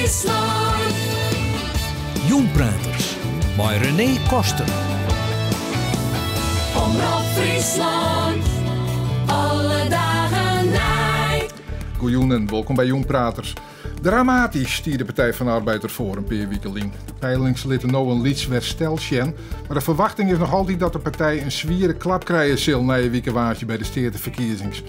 Friesland. Jongpraters bij René Koster. Omroep Friesland. Alle dagen night. Goeien en welkom bij Jongpraters. Dramatisch stier de Partij van de Arbeid ervoor een paar weken lang. De peilings litten nou een lieds herstelschen, maar de verwachting is nog altijd dat de partij een zwiere klap krijgen zal na een weekenwaasje bij de stedenverkiezings.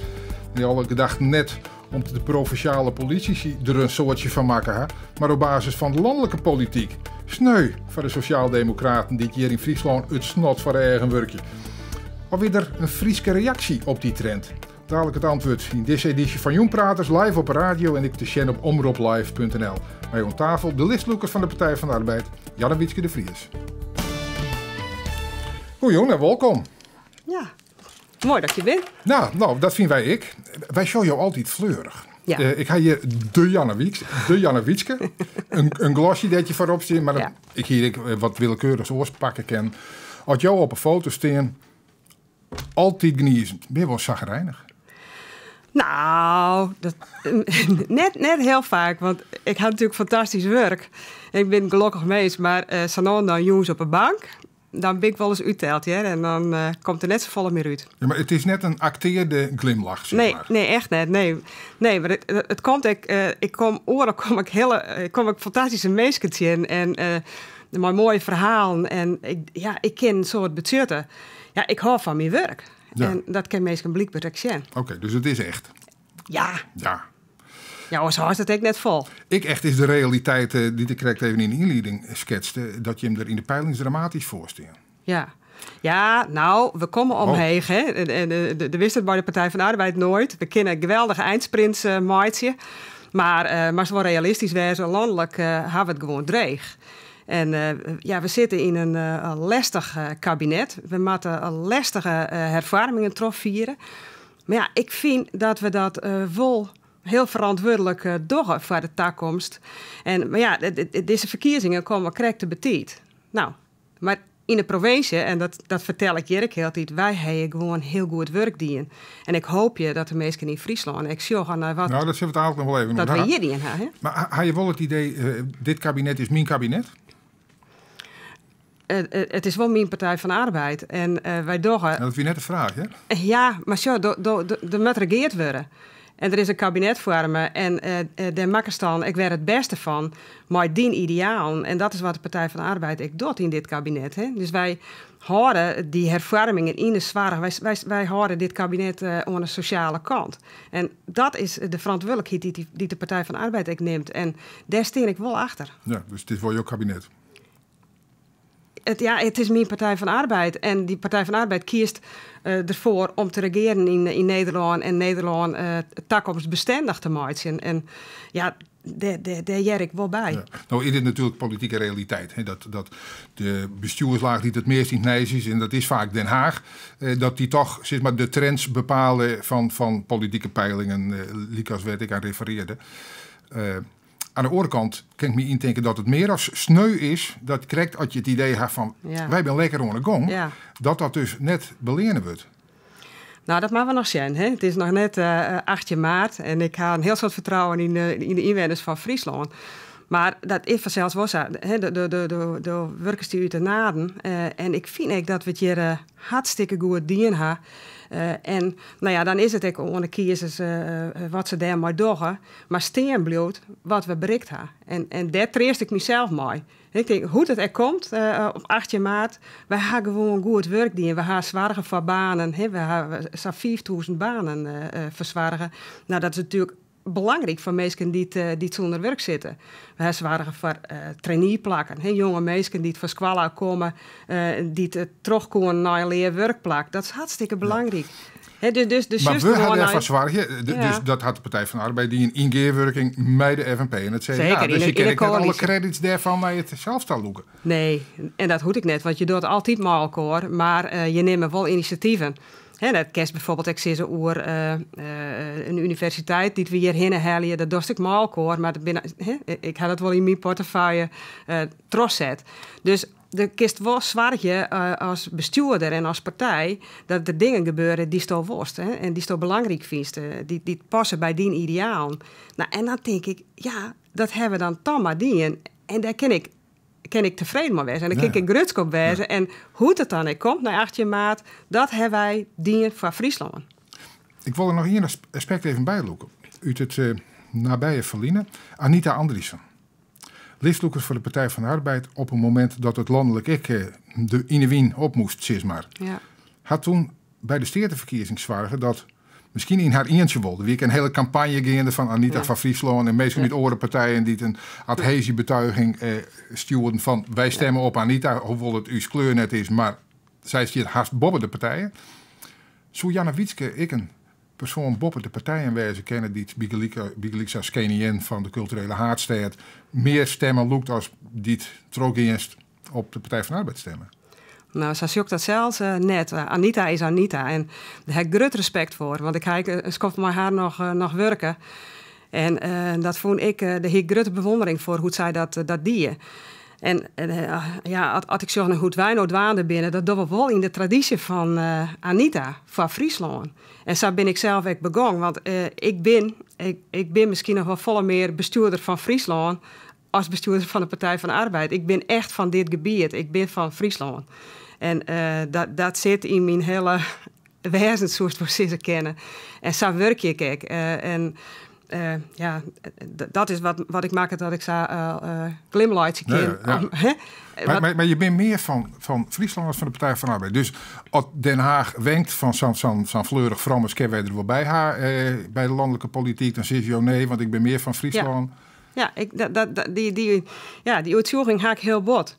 Die alle gedachten net om de provinciale politici er een soortje van maken, maar op basis van de landelijke politiek. Sneu voor de Sociaaldemocraten die hier in Friesland het snot voor de eigen werkje. Of weer er een Frieske reactie op die trend? Dadelijk het antwoord in deze editie van Jongpraters live op radio en ik te zien op omroeplive.nl. Bij aan tafel de listloekers van de Partij van de Arbeid, Janne Wietske de Vries. Goeie en welkom. Ja, mooi dat je bent. Nou, dat vinden wij. Wij show jou altijd fleurig. Ja. Ik ga hier de Janne Wietske. een glasje dat je voorop zit, maar Ja. ik hier wat willekeurig oors pakken kan. Als jou op een foto staan, altijd geniezend. Ben je wel chagrijnig? Nou, net heel vaak, want ik had natuurlijk fantastisch werk. Ik ben gelukkig meest, maar sanon dan jongens op een bank, dan ben ik wel eens uitteld, ja, en dan komt er net zo volle meer uit. Ja, maar het is net een acteerde glimlach, zeg maar. Nee, echt net. Nee, maar het komt, ik kom ik fantastische mensen in en maar mooie verhalen en ik ken een soort budgetten. Ja, ik hou van mijn werk. Ja. En dat kan mensen blijkbaar ook zien. Oké, dus het is echt. Ja. Ja. Zo is het ook net vol. Ik echt is de realiteit die ik correct even in de inleiding schetste, dat je hem er in de peilings dramatisch voorstelt. Ja, nou, we komen omheen. Hè. De wist het bij de Partij van de Arbeid nooit. We kennen een geweldige eindsprints maatje. Maar zo realistisch wezen, landelijk hebben we het gewoon dreig. En we zitten in een lastig kabinet. We moeten een lastige hervormingen vieren. Maar ja, ik vind dat we dat wel heel verantwoordelijk doen voor de toekomst. Maar ja, deze verkiezingen komen correct te betiet. Nou, maar in de provincie, en dat vertel ik Jerk heel tijd, wij hebben gewoon heel goed werk dienen. En ik hoop je dat de mensen in Friesland, ik zie gaan naar wat. Nou, dat zit het eigenlijk nog wel even. Dat we hier dienen hebben. Maar had je wel het idee, dit kabinet is mijn kabinet? Het is wel mijn Partij van de Arbeid. En wij doen. Dat is weer net de vraag, hè? Ja, maar zo, er moet regeerd worden. En er is een kabinet voor me. En daar maken staan, ik werd het beste van. Maar die ideaal. En dat is wat de Partij van de Arbeid ik doet in dit kabinet. Hè? Dus wij houden die hervormingen in de zware. Wij houden dit kabinet aan de sociale kant. En dat is de verantwoordelijkheid die de Partij van de Arbeid ik neemt. En daar steen ik wel achter. Ja, dus dit wordt jouw kabinet. Het is mijn Partij van de Arbeid. En die Partij van de Arbeid kiest ervoor om te regeren in Nederland. En Nederland toekomstbestendig te maken. En ja, daar jij ik wel bij. Ja. Nou is dit natuurlijk politieke realiteit. Hè? Dat de bestuurslaag die het meest in het nijs is, en dat is vaak Den Haag, dat die toch zeg maar, de trends bepalen van politieke peilingen, Likas werd ik aan refereerde. Aan de andere kant kan ik me indenken dat het meer als sneu is. Dat krijgt als je het idee hebt van wij zijn lekker aan de gang. Ja. Dat dus net beleren wordt. Nou, dat mag we nog zien. Hè? Het is nog net 8 maart. En ik heb een heel soort vertrouwen in de inwoners van Friesland. Maar dat is vanzelfs wel zo. De werkers die uit de naden. En ik vind ook dat we het hier hartstikke goed dienen hebben. En nou ja, dan is het ook onder kiezers wat ze daar maar doen. Maar steen bloot wat we bereikt hebben. En daar treest ik mezelf mee. Ik denk, hoe het er komt op 8 maart. Wij hebben gewoon goed werk dienen. We hebben zwaarige voor banen. We hebben zo'n 5000 banen verzwaren. Nou, dat is natuurlijk belangrijk voor mensen die zonder werk zitten. We hebben zwaarige voor traineeplakken. Jonge mensen die voor squala komen, die terugkomen naar een leerwerkplak. Dat is hartstikke belangrijk. Dus maar we hadden ervan zwaar. Dus dat had de Partij van de Arbeid die een ingewerking met de FNP en het CDA. Zeker, dus je kent alle credits daarvan naar het zelf staan loeken. Nee, en dat hoed ik net, want je doet altijd maar elkaar, maar je neemt wel initiatieven. Dat kerst bijvoorbeeld, ik zie ze over een universiteit die we hierheen halen, dat doe ik maar elkaar, maar ik had het wel in mijn portefeuille trots zet. Dus de kist wel zwaartje als bestuurder en als partij dat er dingen gebeuren die sto worst en die sto belangrijk vindt, die passen bij die ideaal. Nou, en dan denk ik, ja, dat hebben we dan toch maar die en daar kan ik tevreden mee wezen. En dan kan ik grutsk op wezen. En hoe het dan komt naar 18 maart, dat hebben wij die voor Friesland. Ik wil er nog één aspect even bijloeken. Uit het nabije verliezen, Anita Andriessen. Listloekers voor de Partij van de Arbeid op een moment dat het landelijk de Inewien op moest, zeg maar. Ja. Had toen bij de steerteverkiezing zwaargen dat misschien in haar eentje wilde. Wie ik een hele campagne gaande van Anita van Friesland en meestal met andere partijen die een adhesiebetuiging stuurden van wij stemmen op Anita, hoewel het uw kleur net is, maar zij is hier haast boven de partijen. Zo Janne Wietske, ik een persoon boven de partijen wezen kennen die het Bigeliks als Kenien van de culturele haardstad meer stemmen loekt als die het trogeest op de Partij van de Arbeid stemmen. Nou, ze zoekt dat zelfs net. Anita is Anita. En daar heb ik groot respect voor. Want ik heb een schop met haar nog werken. En dat vond ik de grote bewondering voor hoe zij dat die. En als ik zo een goed wijnoudwaande binnen, dat doen we wel in de traditie van Anita, van Friesland. En zo ben ik zelf ook begonnen. Want ik ben misschien nog wel volle meer bestuurder van Friesland als bestuurder van de Partij van de Arbeid. Ik ben echt van dit gebied. Ik ben van Friesland. En dat zit in mijn hele wezenssoort voor ze kennen. En zo werk ik. Dat is wat ik maak dat ik zo glimlights ken. Ja. Maar je bent meer van Friesland als van de Partij van de Arbeid. Dus als Den Haag wenkt van zo'n fleurig vrommers, kennen wij er wel bij haar bij de landelijke politiek, dan zeg je nee, want ik ben meer van Friesland. Ja, die uitzoeking ga ik heel bot.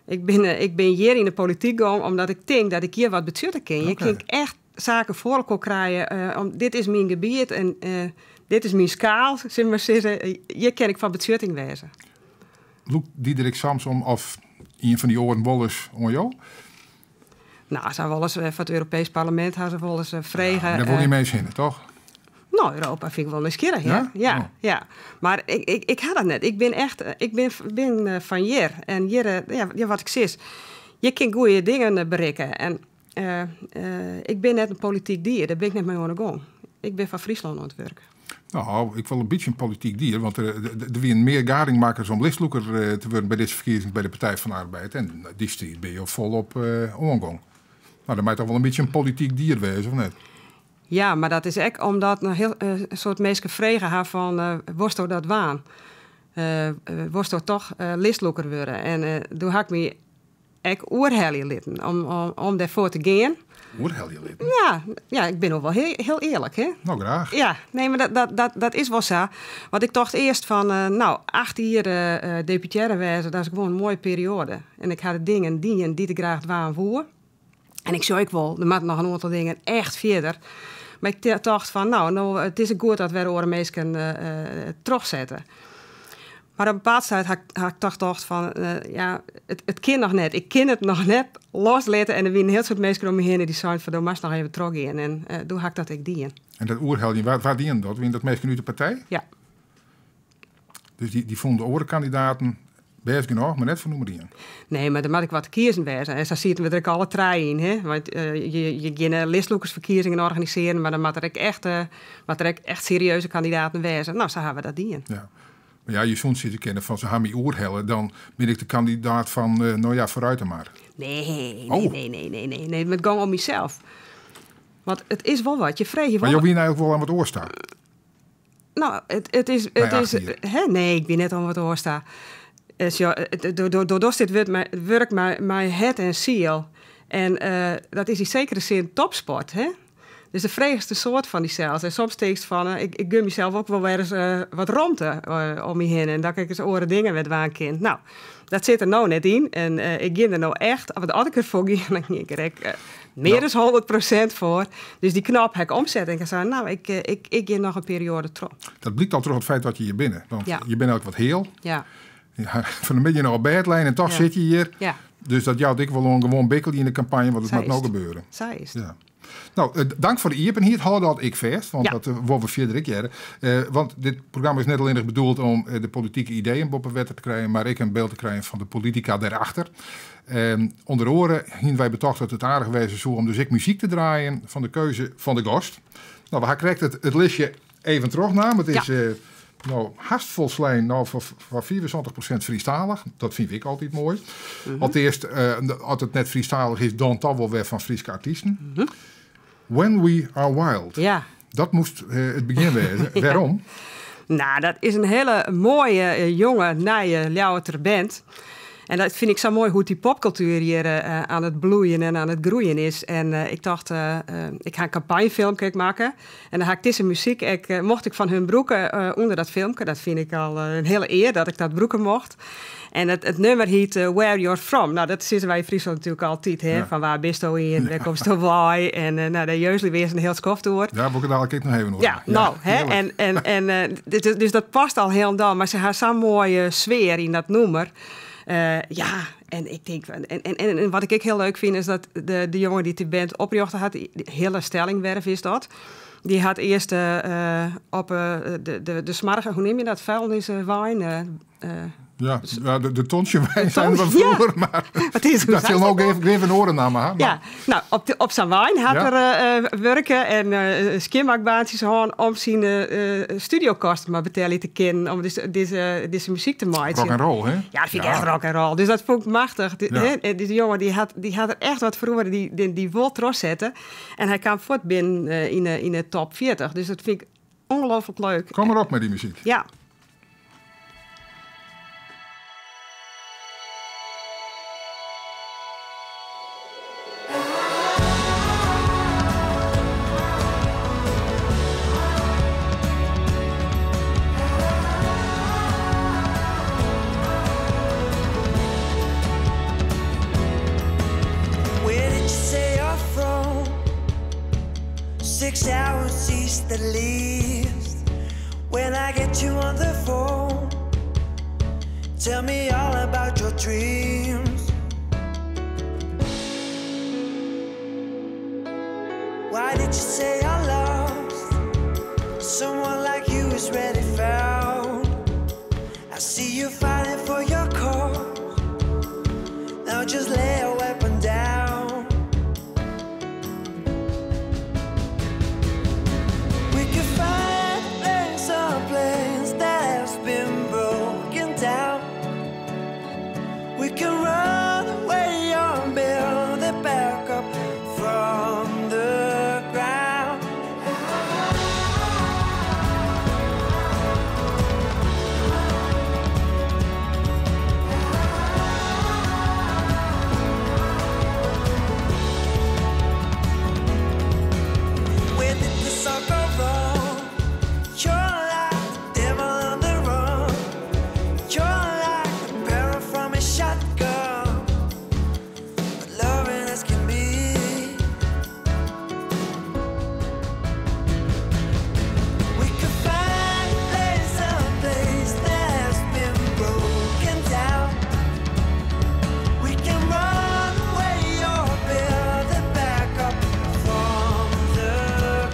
Ik ben hier in de politiek gegaan omdat ik denk dat ik hier wat bestuurder ken. Je kan echt zaken voor elkaar krijgen. Dit is mijn gebied en dit is mijn schaal. Hier ken ik van bestuurding wezen. Loekt Diederik Samsom of een van die oren Wollers om jou? Nou, ze wel eens van het Europees Parlement ze wel eens vregen. Daar wil je mee zinnen, toch? Nou, Europa vind ik wel nieuwsgierig, ja? Ja. Maar ik had dat net. Ik ben van hier. En hier, wat ik zeg, je kan goede dingen bereiken. En ik ben net een politiek dier, daar ben ik net mee aan de gang. Ik ben van Friesland aan het werken. Nou, ik wil een beetje een politiek dier, want er zijn meer garingmakers om listloeker te worden bij deze verkiezing bij de Partij van de Arbeid. En die strijd ben je volop omgang. Nou, dan moet toch wel een beetje een politiek dier wezen, of net? Ja, maar dat is echt omdat een soort mensen vregen haar van worst dat waan. Worst toch listloeker worden. En toen had ik me echt oerhelje litten om daarvoor te gaan. Oerhelje litten? Ja, ik ben ook wel heel eerlijk, hè? Nou, graag. Ja, nee, maar dat is wel zo. Want ik dacht eerst van, 8 jaar deputaire wezen, dat is gewoon een mooie periode. En ik had de dingen die ik graag waan voor. En ik zou ook wel, er moeten nog een aantal dingen echt verder. Maar ik dacht van, nou het is goed dat we de oren mensen terugzetten. Maar op een bepaald tijd had ik toch gedacht van, het kan nog net. Ik kan het nog net loslaten. En er waren heel soort mensen om me heen die zeiden van, daar mag nog even terug in. En toen had ik dat ik die in. En dat oerhelje, waar dienen dat? Wien dat mensen nu de partij? Ja. Dus die vonden de orenkandidaten best genoeg, maar net voor nummer 1. Nee, maar dan moet ik wat kiezen wezen. En zo zitten we er ook alle drie in. Hè? Want je geen listloekersverkiezingen organiseren, maar dan moet er echt serieuze kandidaten wezen. Nou, zo hebben we dat die in. Ja. Maar ja, je soms zitten kennen van ze Hami oerhellen, dan ben ik de kandidaat van, vooruit dan maar. Nee, met gang om jezelf. Want het is wel wat, je vreet je wel. Maar je wie eigenlijk wel aan wat oor staan? Nou, het is nee, ik ben net aan wat oor staan. Door dit werk mijn het en ziel. En dat is in zekere zin topsport, hè? Dus de vreugdste soort van die zelfs. En soms steeds van, ik gun mezelf ook wel weer eens wat ruimte om me heen. En dat ik eens oren dingen met waar een kind. Nou, dat zit er nou net in. En ik ging er nou echt, want als ik ervoor ging, dan ging ik er meer dan 100% voor. Dus die knop heb ik omzetten. En ik zei, nou, ik ging nog een periode terug. Dat blijkt al terug het feit dat je hier binnen. Want je bent ook wat heel. Ja. Van een beetje nog op bedlijn en toch zit je hier. Ja. Dus dat jou dik wel een gewoon bikkel in de campagne, want het moet nou gebeuren. Zij is het. Ja. Nou, dank voor de iepenheid. Hou dat ik vast, want Ja. dat worden we verder ik jaren. Want dit programma is net alleen bedoeld om de politieke ideeën boven wetten te krijgen, maar ik een beeld te krijgen van de politica daarachter. Onder oren hien wij betocht dat het aardig wezen zou om dus ik muziek te draaien van de keuze van de gast. Nou, we krijgt het listje even terug na. Het is haast volslijn voor 74% Friestalig. Dat vind ik altijd mooi. Als het net Friestalig is, dan toch wel weer van Friese artiesten. When We Are Wild. Ja. Dat moest het begin wezen. Waarom? Nou, dat is een hele mooie, jonge, nije, Ljouwerter band. En dat vind ik zo mooi hoe die popcultuur hier aan het bloeien en aan het groeien is. En ik dacht, ik ga een campagnefilmpje maken. En dan ga ik deze muziek, mocht ik van hun broeken onder dat filmpje. Dat vind ik al een hele eer dat ik dat broeken mocht. En het nummer heet Where You're From. Nou, dat zitten wij in Friesland natuurlijk altijd. Hè? Ja. Van waar bist je in, waar komst je bij. En de jeugd weer een heel skoft door. Ja, moet ik dadelijk ook nog even over. Ja, nou, hè? Dus dat past al heel dan. Maar ze hebben zo'n mooie sfeer in dat nummer. En ik denk, en wat ik heel leuk vind is dat de jongen die band oprichtte had, hele Stellingwerf is dat. Die had eerst op de smarge, hoe neem je dat, vuilniswijn? Ja, de tonsje wijn zijn we vroeger, maar dat zullen we ook even oren naar me. Ja, nou, op zijn wijn had er werken en skimmakbaantjes om zijn studiokosten maar betalen te kennen om deze muziek te maken. Rock and roll, hè? Ja, dat vind ik echt rock and roll. Dus dat vond ik machtig. Die jongen die had er echt wat voor die wil trots zetten. En hij kwam voort binnen in de top 40. Dus dat vind ik ongelooflijk leuk. Kom maar op met die muziek. Ja. Where did you say you're from? 6 hours east at least. When I get you on the phone, tell me all about your dreams. Why did you say you're lost? Someone like you is ready found. I see you fighting for your cause. Now just lay a weapon down. We can find a place, someplace that has been broken down. We can run away or build it back up from the ground. Where did this all go wrong? You're like the devil on the run. You're like a barrel from a shotgun, but loving as can be. We could find a place, someplace that has been broken down. We can run away or build it back up from the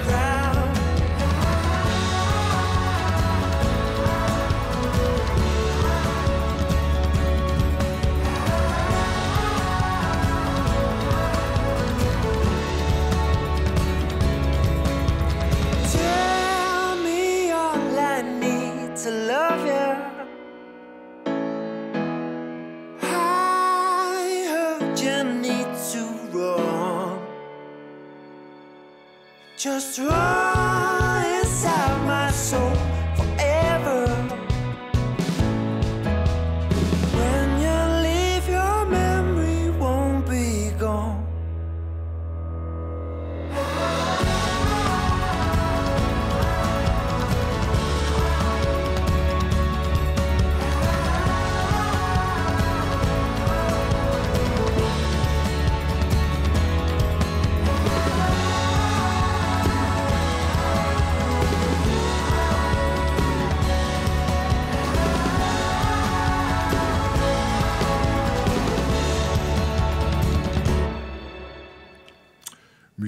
ground. Tell me all I need to love you. I heard you need to run. Just run inside my soul forever. When you leave, your memory won't be gone.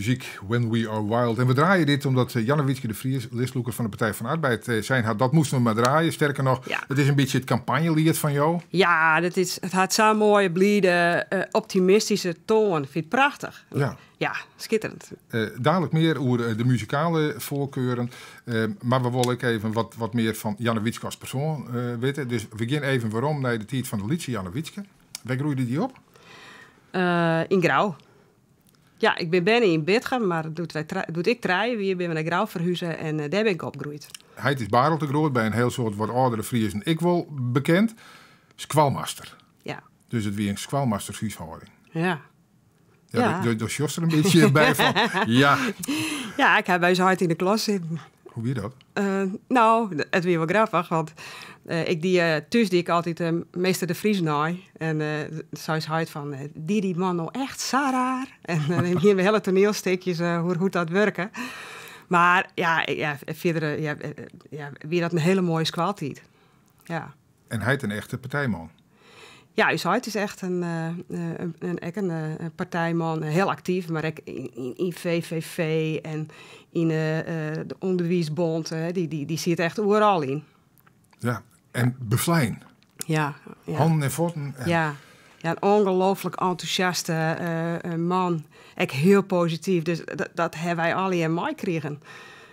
muziek When We Are Wild. En we draaien dit omdat Janne Wietske de Vries, listloeker van de Partij van de Arbeid, zijn dat moesten we maar draaien. Sterker nog, Ja. het is een beetje het campagnelied van jou. Ja, het had zo'n mooie, blide, optimistische toon. Ik vind het prachtig. Ja. Ja, schitterend. Dadelijk meer over de muzikale voorkeuren. Maar we willen ook even wat meer van Janne Wietske als persoon weten. Dus we gaan even waarom naar de tijd van de liedje Janne Wietske. Waar groeide die op? In Grauw. Ja, ik ben in Bitgem, maar doet ik draaien. Weer ben we naar Grauw verhuizen en daar ben ik opgegroeid. Hij is Barel te groot bij een heel soort wat oudere Friesen. Ik wel bekend. Squalmaster. Ja. Dus het weer een squalmastershuishouding. Ja. Ja, Ja. daar Jos er een beetje bij van. Ja, Ja, ik heb bij zo hard in de klas zitten. hoe weer dat? Nou, het weer wel grappig, want thuis die ik altijd meester de Vries naai. En zo is hij van, die man nou echt zo raar. En dan hier we hele toneelstukjes hoe dat werken. Maar verder weer dat een hele mooie squaaltijd. Ja. En hij is een echte partijman. Ja, het is echt een partijman, heel actief, maar ook in VVV en in de onderwijsbond. Die zit echt overal in. Ja, en bevlijn. Ja, Handen en voeten. En ja. Ja, een ongelooflijk enthousiaste man. Echt heel positief. Dus dat hebben wij alle in mij kregen.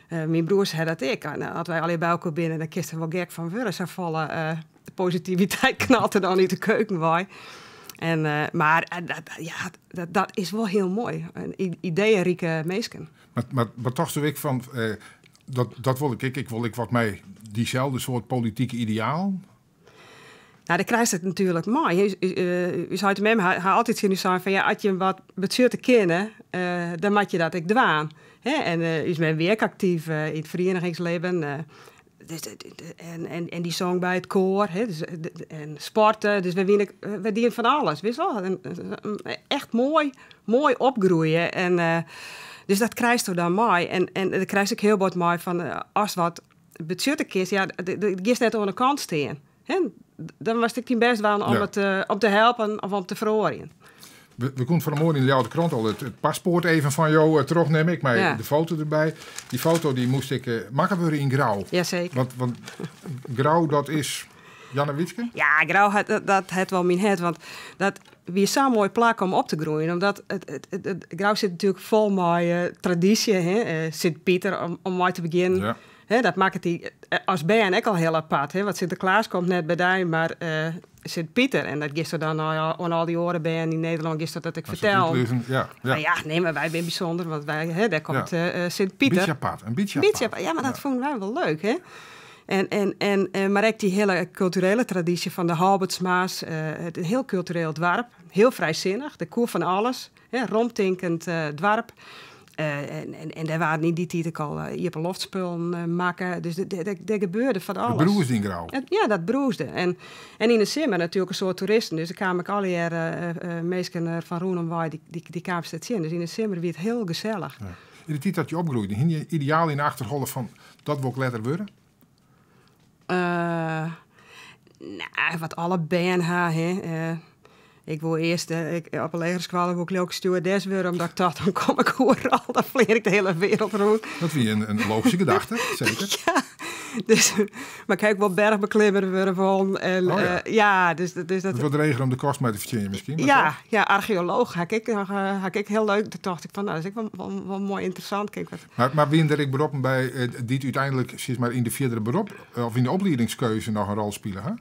Mijn broers hadden dat ik. En als wij alle bij elkaar binnen, dan kisten we wel gek van worden. Ze vallen... De positiviteit knalt er dan uit de keuken bij. Dat is wel heel mooi. Een ideeënrieke meesken. Maar toch zo ik van... dat wil ik. Ik wil wat mij diezelfde soort politieke ideaal. Nou, dan krijgt het natuurlijk mooi. U zou het met hem altijd zien van... ja, als je wat bestuur te kennen, dan moet je dat ook doen. En u is met werk actief in het verenigingsleven... En die zong bij het koor, en sporten. Dus we dienen van alles, wist wel. Echt mooi opgroeien. En, dus dat krijgt er dan mooi. En dat krijgt ook heel wat mooi van... als wat budgetten kiest, ja, dat gist net aan de kant staan. Dan was ik best wel om te helpen of om te verhoren. We konden vanmorgen in de oude krant al het paspoort even van jou terugnemen. Ik maak de foto erbij. Die foto die moest ik maken worden in Grauw. Jazeker. Want Grauw, dat is Janne Wietske? Ja, Grauw, dat het wel mijn het. Want dat wie zo'n mooi plak om op te groeien. Omdat het Grauw zit natuurlijk vol met traditie. Sint-Pieter, om mooi te beginnen. Ja. Dat maakt het die als band ook al heel apart. Want Sinterklaas komt net bij die, maar Sint-Pieter. En dat gisteren dan aan al die oren ben in Nederland gisteren dat ik vertel. Ja. Maar wij zijn bijzonder, want daar komt Sint-Pieter. Een beetje apart. Ja, maar dat vonden wij wel leuk, hè? Maar ook die hele culturele traditie van de Halbertsmaas. Het heel cultureel dorp. Heel vrijzinnig. De koer van alles. Rondtinkend dorp. En daar waren in die tijd ook al hier op loftspullen maken. Dus er gebeurde van alles. Het broesde in Grauw. Ja, dat broesde. En in de zomer natuurlijk een soort toeristen. Dus er kwamen ook alle jaren mensen van Roenenwaai die kwamen steeds in. Dus in de zomer werd het heel gezellig. Ja. In de tijd dat je opgroeide, hing je ideaal in de achterholen van dat wil ik letter worden? Wat alle BNH, ik wil eerst op een legerskwallen wil ik ook stewardess worden, omdat ik dacht, dan kom ik overal, dan vleer ik de hele wereld rond. Dat is een logische gedachte, zeker. Ja, dus, maar kijk, wel bergbeklimmer worden van. En, dus dat... Het wordt regen om de kost mee te verdienen misschien. Ja, archeoloog ga ik heel leuk. Toen dacht ik van, nou, dat is ook wel mooi interessant. Kijk, Maar wie er ik beroepen bij die uiteindelijk zeg maar, in de verdere beroep of in de opleidingskeuze nog een rol spelen, hè?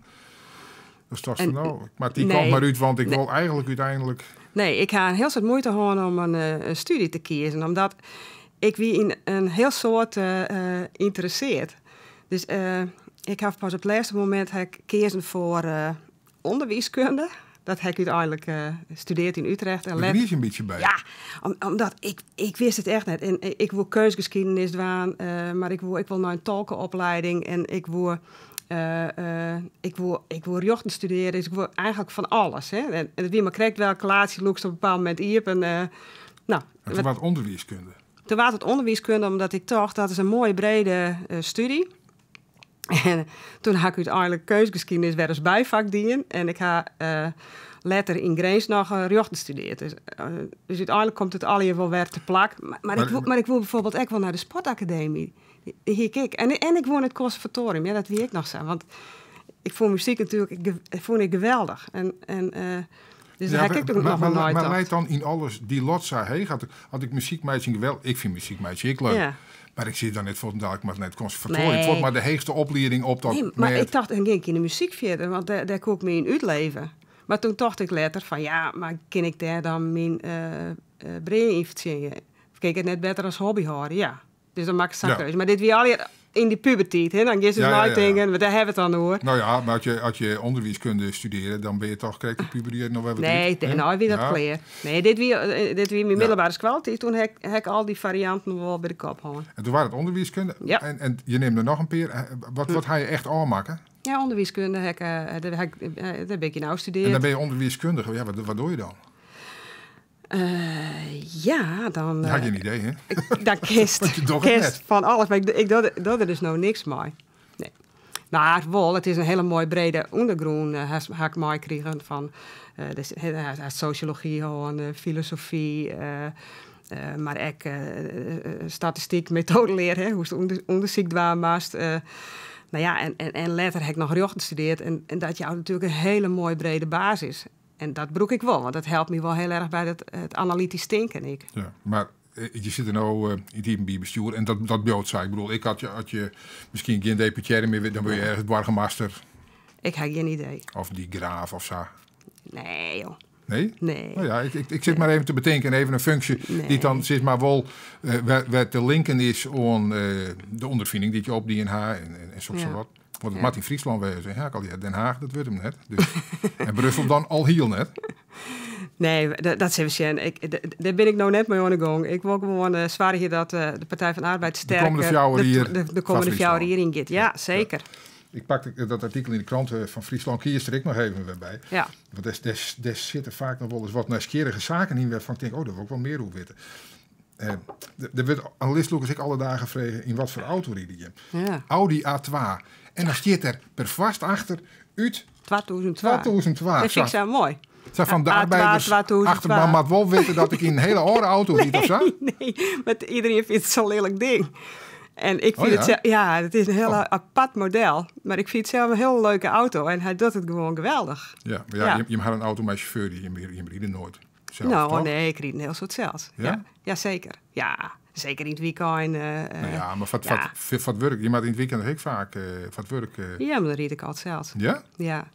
Dat is toch zo nou. Maar die komt maar uit, want ik wil eigenlijk uiteindelijk... Nee, ik ga een heel soort moeite houden om een studie te kiezen. Omdat ik wie in een heel soort interesseert. Dus ik heb pas op het laatste moment gekozen voor onderwijskunde. Dat heb ik uiteindelijk gestudeerd in Utrecht. Daar ben je een beetje bij. Ja, omdat ik wist het echt net. En ik wil keusgeschiedenis doen, maar ik wil naar een tolkenopleiding. En ik wil rechten studeren, dus ik wil eigenlijk van alles. Hè? En wie me krijgt wel klaartje loopt op een bepaald moment hier. En toen was het onderwijskunde. Toen was het onderwijskunde, omdat ik dacht, dat is een mooie brede studie. En toen heb ik uiteindelijk keusgeschiedenis weer als bijvak dienen. En ik ga later in Greens nog rechten gestudeerd. Dus uiteindelijk komt het allemaal wel weer te plak. Maar ik wil bijvoorbeeld ook wel naar de sportacademie. Die hik ik. En ik woon het conservatorium. Ja, dat wie ik nog zo. Want ik vond muziek natuurlijk vond ik geweldig. Dus daar heb ik ook nog wel nooit. Maar leidt dan in alles die Lotsa heen? Had ik muziekmeisje wel? Ik vind muziekmeisje ik leuk. Ja. Maar ik zie dan net voor dadelijk maar net conservatorium. Nee. Het wordt maar de heegste opleiding op dat. Nee, maar ik dacht, dan ging ik in de muziek verder, want daar kon ik me in uitleven. Maar toen dacht ik later van, ja, maar kan ik daar dan mijn brein investeren? Of kan ik het net beter als hobby houden? Ja, dus dan maak ik zo'n keuze. Maar dit wie al in die puberteit, hè? Dan ga je dus nooit denken, daar hebben we het dan hoor. Nou ja, maar als je onderwijskunde studeren, dan ben je toch, krijg je puberteit nog wel wat. Nee, nou wie dat kleer. Nee, dit wie mijn middelbare schooltijd, toen heb ik al die varianten wel bij de kop houden. En toen was het onderwijskunde. Ja. En je neemt er nog een peer. Wat ga je echt aanmaken? Ja, onderwijskunde, daar ben ik nou studeerd. En dan ben je onderwijskundige. Ja, wat doe je dan? Ja, dan... had je een idee, hè? Dan kist van alles. Maar ik doe er dus nou niks mee. Nee. Nou, wel, het is een hele mooi brede ondergrond. Heb ik mooi gekregen van sociologie, filosofie... maar ook statistiek, methodeleer, hè, hoe het onderzoek doen moest. Nou ja, en later heb ik nog rechten gestudeerd. En dat jou natuurlijk een hele mooie brede basis. En dat broek ik wel, want dat helpt me wel heel erg bij het analytisch denken. Ik. Ja, maar je zit er nou in het IMB-bestuur en dat beeld zei. Ik bedoel, had je misschien geen deputaire meer, dan ben je ergens burgemeester. Ik heb geen idee. Of die graaf of zo. Nee, joh. Nee? Nee. Nou ja, ik zit maar even te bedenken, even een functie die dan zeg maar wel waar te linken is aan de ondervinding die je op die NH en zo wat. Want het in Friesland wezen. Ja, ik al Den Haag, dat wordt hem net. Dus. En Brussel dan al heel net. Nee, dat is even. Daar ben ik nou net mee aan de gang. Ik wil gewoon zwaar hier dat de Partij van de Arbeid sterker de komende 4 jaar hierin gaat. Ja, zeker. Ja. Ik pakte dat artikel in de krant van Friesland Kiers er ik nog even weer bij. Ja. Want daar zitten vaak nog wel eens wat nieuwsgierige zaken in waarvan ik denk, daar wil ik wel meer over weten. Er werd analist ik alle dagen gevraagd in wat voor auto rieden je. Ja. Audi A2. En dan staat er per vast achter uit 2002. Dat vind ik zo mooi. Zo van de arbeiders achterban maar wel weten dat ik in een hele oude auto ried of zo? Nee, maar iedereen vindt het zo'n lelijk ding. En ik vind het is een heel apart model. Maar ik vind het zelf een heel leuke auto. En hij doet het gewoon geweldig. Ja, maar je had een auto met chauffeur die je ried nooit. Zelf, nou, toch? Nee, ik ried een heel soort zelfs. Ja, zeker. Ja, zeker in het weekend. Maar wat werk? Je maakt in het weekend ook vaak wat werk. Ja, maar dan ried ik altijd zelfs. Ja? Ja.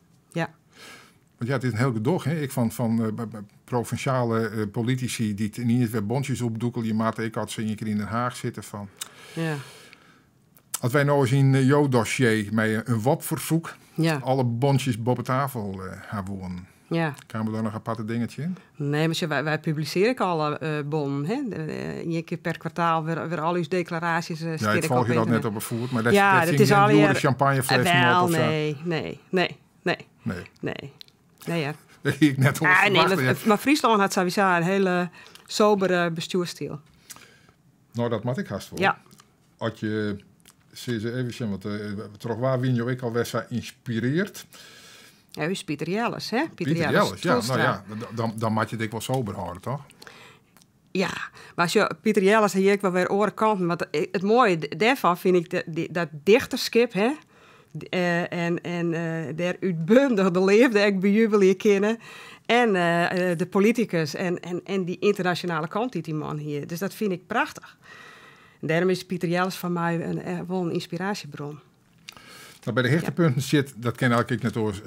Want het is een heel gedoog, hè? Ik van provinciale politici die niet weer bondjes opdoekelen. Je maat ik had ze een keer in Den Haag zitten van. Ja. Als wij nou eens in jouw dossier met een WAP-verzoek alle bondjes boven tafel hebben. Ja. Kan we daar nog een aparte dingetje in? Nee, maar wij publiceren alle bonnen. Een keer per kwartaal weer al uw declaraties. Ja, ik volg je dat net op een voet, maar dat is al een champagnefles wel, op of nee. Nee, ja. Dat ging ik net maar Friesland had sowieso een hele sobere bestuurstijl. Nou, dat moet ik haast wel. Ja. Als je, even, want terug waar win je ook al wel inspireert. Ja, u is Pieter Jelles, hè? Pieter Jelles, ja. Nou ja, dan moet je het wel sober houden, toch? Ja, maar als je Pieter Jelles hier ik wel weer oren kanten. Want het mooie daarvan vind ik dat dichterschap, hè? En der uitbundige leefde ik bejubelen kennen. En de politicus en die internationale kant die man hier. Dus dat vind ik prachtig. En daarom is Pieter Jelles van mij wel een inspiratiebron. Nou, bij de hechtepunten zit, dat ken ik net als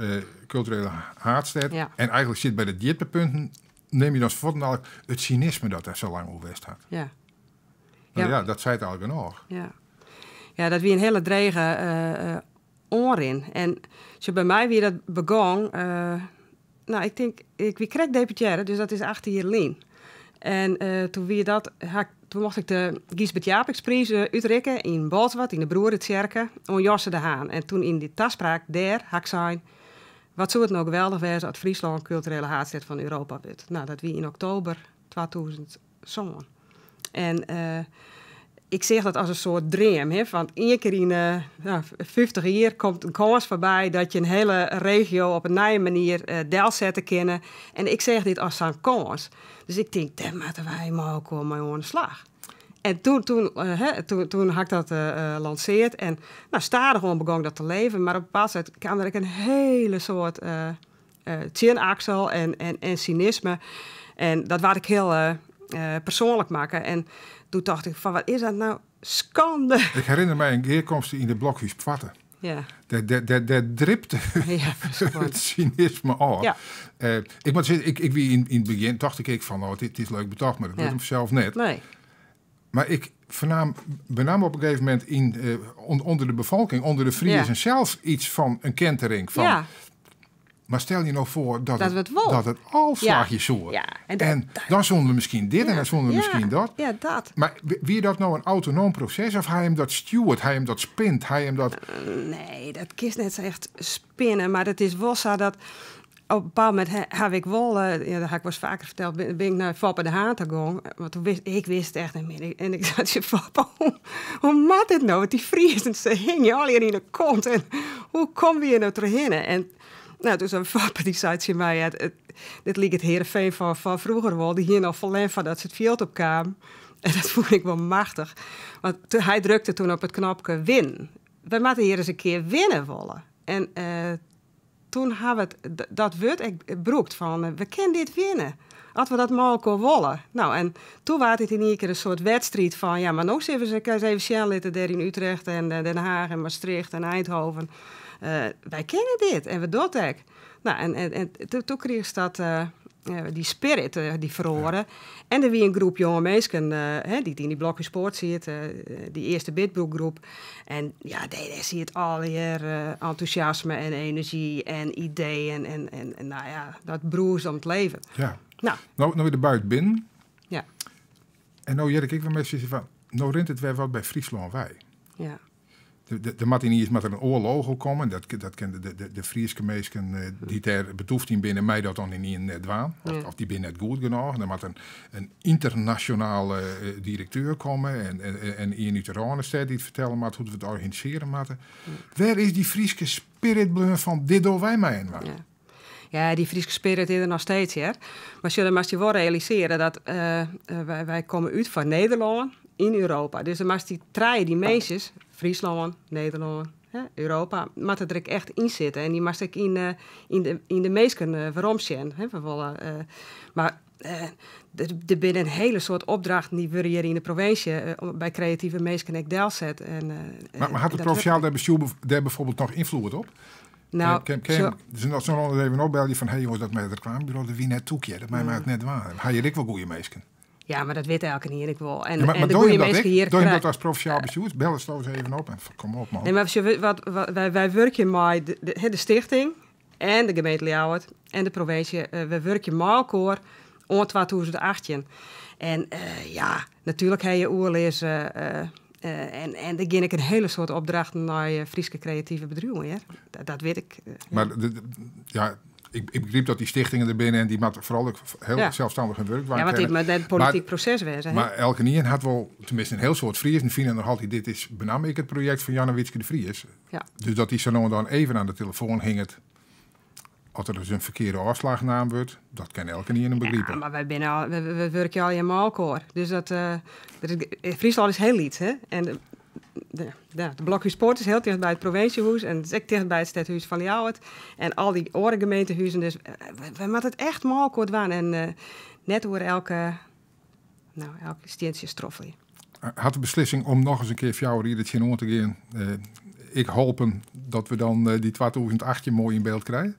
culturele haatstijd. Ja. En eigenlijk zit bij de dieptepunten, neem je dan vooral het cynisme dat er zo lang over West had. Ja. Nou, ja, dat zei het eigenlijk nog. Ja, dat wie een hele drege orin. En zo bij mij weer dat begon, nou, ik denk, wie kreeg deputaire, dus dat is 18 jaar geleden. En toen wie dat, toen mocht ik de Giesbert Japiksprijs uitreiken in Bolsward, in de Broerentjerken, om Josse de Haan. En toen in die taspraak daar, had ik zei, wat zou het nou geweldig zijn als Friesland culturele haardstad van Europa wordt. Nou, dat wie in oktober 2000 zongen. En ik zeg dat als een soort droom. Hè? Want één keer in 50 jaar komt een kans voorbij dat je een hele regio op een nieuwe manier deel zetten kunnen. En ik zeg dit als zo'n kans. Dus ik denk, daar moeten wij maar ook wel mee aan de slag. En toen had ik dat lanceerd. En stadig gewoon begon dat te leven. Maar op een bepaald moment kwam er een hele soort chin-axel en cynisme. En dat wou ik heel persoonlijk maken. En toen dacht ik van, wat is dat nou? Schande. Ik herinner mij een keerkomst in de blokhuis Pfatten. Ja. Daar dripte Ja, het cynisme af. Ja. Ik moet zeggen, ik wie in het begin dacht ik van, het is leuk bedacht, maar dat doet hem zelf net. Nee. Maar ik benam op een gegeven moment onder de bevolking, onder de Friesen zelf iets van een kentering van. Ja. Maar stel je nou voor dat het wol. dat het al slagjes zo. Ja. En dan zonden we misschien dit en dan zonden we misschien dat. Ja, dat. Maar wie dat nou een autonoom proces of hij hem dat stuurt, hij hem dat spint, hij hem dat... Nee, dat kiest net zo echt spinnen. Maar het is wel zo dat op een bepaald moment heb ik wel, dat heb ik wel eens vaker verteld, ben ik naar Foppe de Haan gegaan. Want toen wist het echt niet meer. En ik zei tegen Foppe, hoe maakt dit nou? Want die Friesen, ze hingen al hier in de kont. En hoe kom je hier nou terug? En toen zei Foppe, die zei tegen mij, dit liep het Heerenveen van vroeger wel. Die hier nog verleden van dat ze het veld op kwamen. En dat vond ik wel machtig. Want hij drukte toen op het knopje win. We moeten hier eens een keer winnen willen. En toen hebben we dat woord ik broekt van, we kunnen dit winnen. Als we dat mogelijk willen. Nou, en toen was het in één keer een soort wedstrijd van, ja, maar nog eens even Sjælitten daar in Utrecht en Den Haag en Maastricht en Eindhoven. Wij kennen dit en we doen het. Nou, en toen kreeg ze dat, die spirit die verloren. Ja. En er was een groep jonge mensen die in die blokje sport zit, die eerste bidbroekgroep. En ja, daar zie je het al hier, enthousiasme en energie en ideeën en nou ja, dat broers om het leven. Ja. Nou weer de buiten binnen. Ja. En nou Jerk, ik wil mensen zeggen van, nou rent het weer wat bij Friesland wij. Ja. De Martiniers met een oorlogo komen. Dat kennen de Friese mensen die daar betoefd in binnen mij dat dan in net waan. Of die binnen net goed genoeg. Dan moet een internationale directeur komen. En Ian Uteranenstedt die het vertellen moet hoe we het organiseren moeten. Waar is die Friese spirit van dit door wij mij in? Ja, die Friese spirit is er nog steeds, hè. Maar zullen we wel realiseren dat wij komen uit van Nederland in Europa. Dus dan moest die treien, die meisjes, Friesland, Nederland, Europa, moeten er echt in zitten. En die moest ik in de meesten waarom zijn. Maar er binnen een hele soort opdrachten die we hier in de provincie bij creatieve meesten ik deel zet. Maar had het provinciaal bestuur daar bijvoorbeeld nog invloed op? Nou, dus dat zo'n even opbellen van, hey jongens, dat met het reclamebureau, dat wie net toekje, dat mij maakt net waar. Ga je dik wel goede meisken? Ja, maar dat weet elke niet. Ik wil. En, ja, maar de goede mensen hier. Doe je dat als provinciaal bestuur? Bel eens nou eens even op en kom op, man. Nee, maar wij werken met de stichting en de gemeente Ljouwert en de provincie. We werken met elkaar om 2018. En ja, natuurlijk heb je oorlees. En dan ging ik een hele soort opdrachten naar Friese creatieve bedrijven. Dat weet ik. Maar ik begreep dat die stichtingen er binnen en die moeten vooral ook heel zelfstandig hun werk. Ja, want dit met het politiek proces wezen. Maar elke nier had wel tenminste een heel soort Fries. En vinden nog altijd, dit is benam ik het project van Janne Witske de Vries. Ja. Dus dat die zo nou en dan even aan de telefoon ging het. Als er dus een verkeerde afslagnaam wordt, dat kan elke nier een begrijpen. Ja, maar we werken al helemaal elkaar. Dus Friesland is heel lied, hè. En de blokhuis Sport is heel dicht bij het provinciehuis en het is ook dicht bij het stadhuis van Ljouwert. En al die andere gemeentehuizen. Dus we moeten het echt mal kort doen. En net door elke steentje stroffelen. Had de beslissing om nog eens een keer voor jou hier het genoemd te gaan. Ik hopen dat we dan die 2018 mooi in beeld krijgen.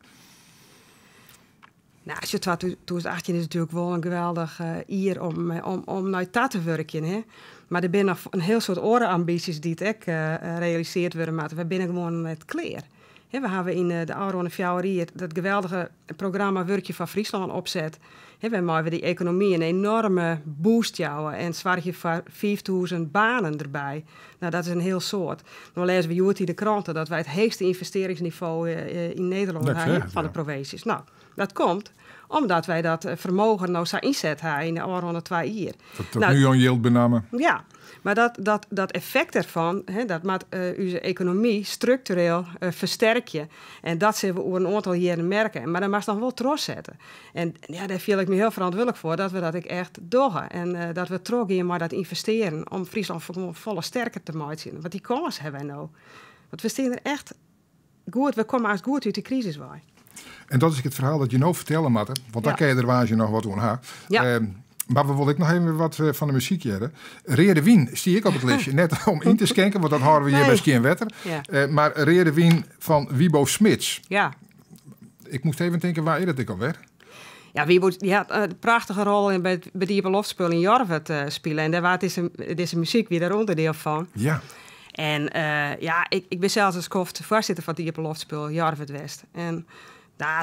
Nou, 2018 is natuurlijk wel een geweldig jaar om naar dat te werken. Hè? Maar er zijn nog een heel soort ambities die het ook realiseerd worden. Maar we zijn gewoon met kleer. We hebben in de Oude Fjouwerie dat geweldige programma Werkje van Friesland opzet. We hebben die economie een enorme boost jouwen en zorgen voor 5000 banen erbij. Nou, dat is een heel soort. Dan lezen we hier in de kranten dat wij het hoogste investeringsniveau in Nederland hebben van de provincies. Nou, dat komt Omdat wij dat vermogen nou zo inzet hebben in de afgelopen 2 jaar. Dat nu aan yield benamen. Ja, maar dat effect ervan, dat maakt onze economie structureel versterken. En dat zullen we over een aantal jaren merken. Maar dan mag nog wel trots zetten. En ja, daar voel ik me heel verantwoordelijk voor dat we dat ik echt doen. En dat we teruggaan maar dat investeren om Friesland volle sterker te maken. Want die kans hebben wij nou. Want we staan er echt goed, we komen als goed uit de crisis bij. En dat is het verhaal dat je nou vertellen moet. Want daar kan je er waar je nog wat aan ha. Ja. Maar we willen ik nog even wat van de muziek hebben. Reerde Wien zie ik op het lijstje. Net om in te schenken, want dat horen we hier bij Skien Wetter. Ja. Maar Reerde Wien van Wibo Smits. Ja. Ik moest even denken, waar is dat ik alweer? Ja, wie moet een prachtige rol bij die belofspul in Jorvet spelen. En daar was deze muziek weer daar onderdeel van. Ja. En ik ben zelfs als voorzitter van die belofspul Jorvet West. En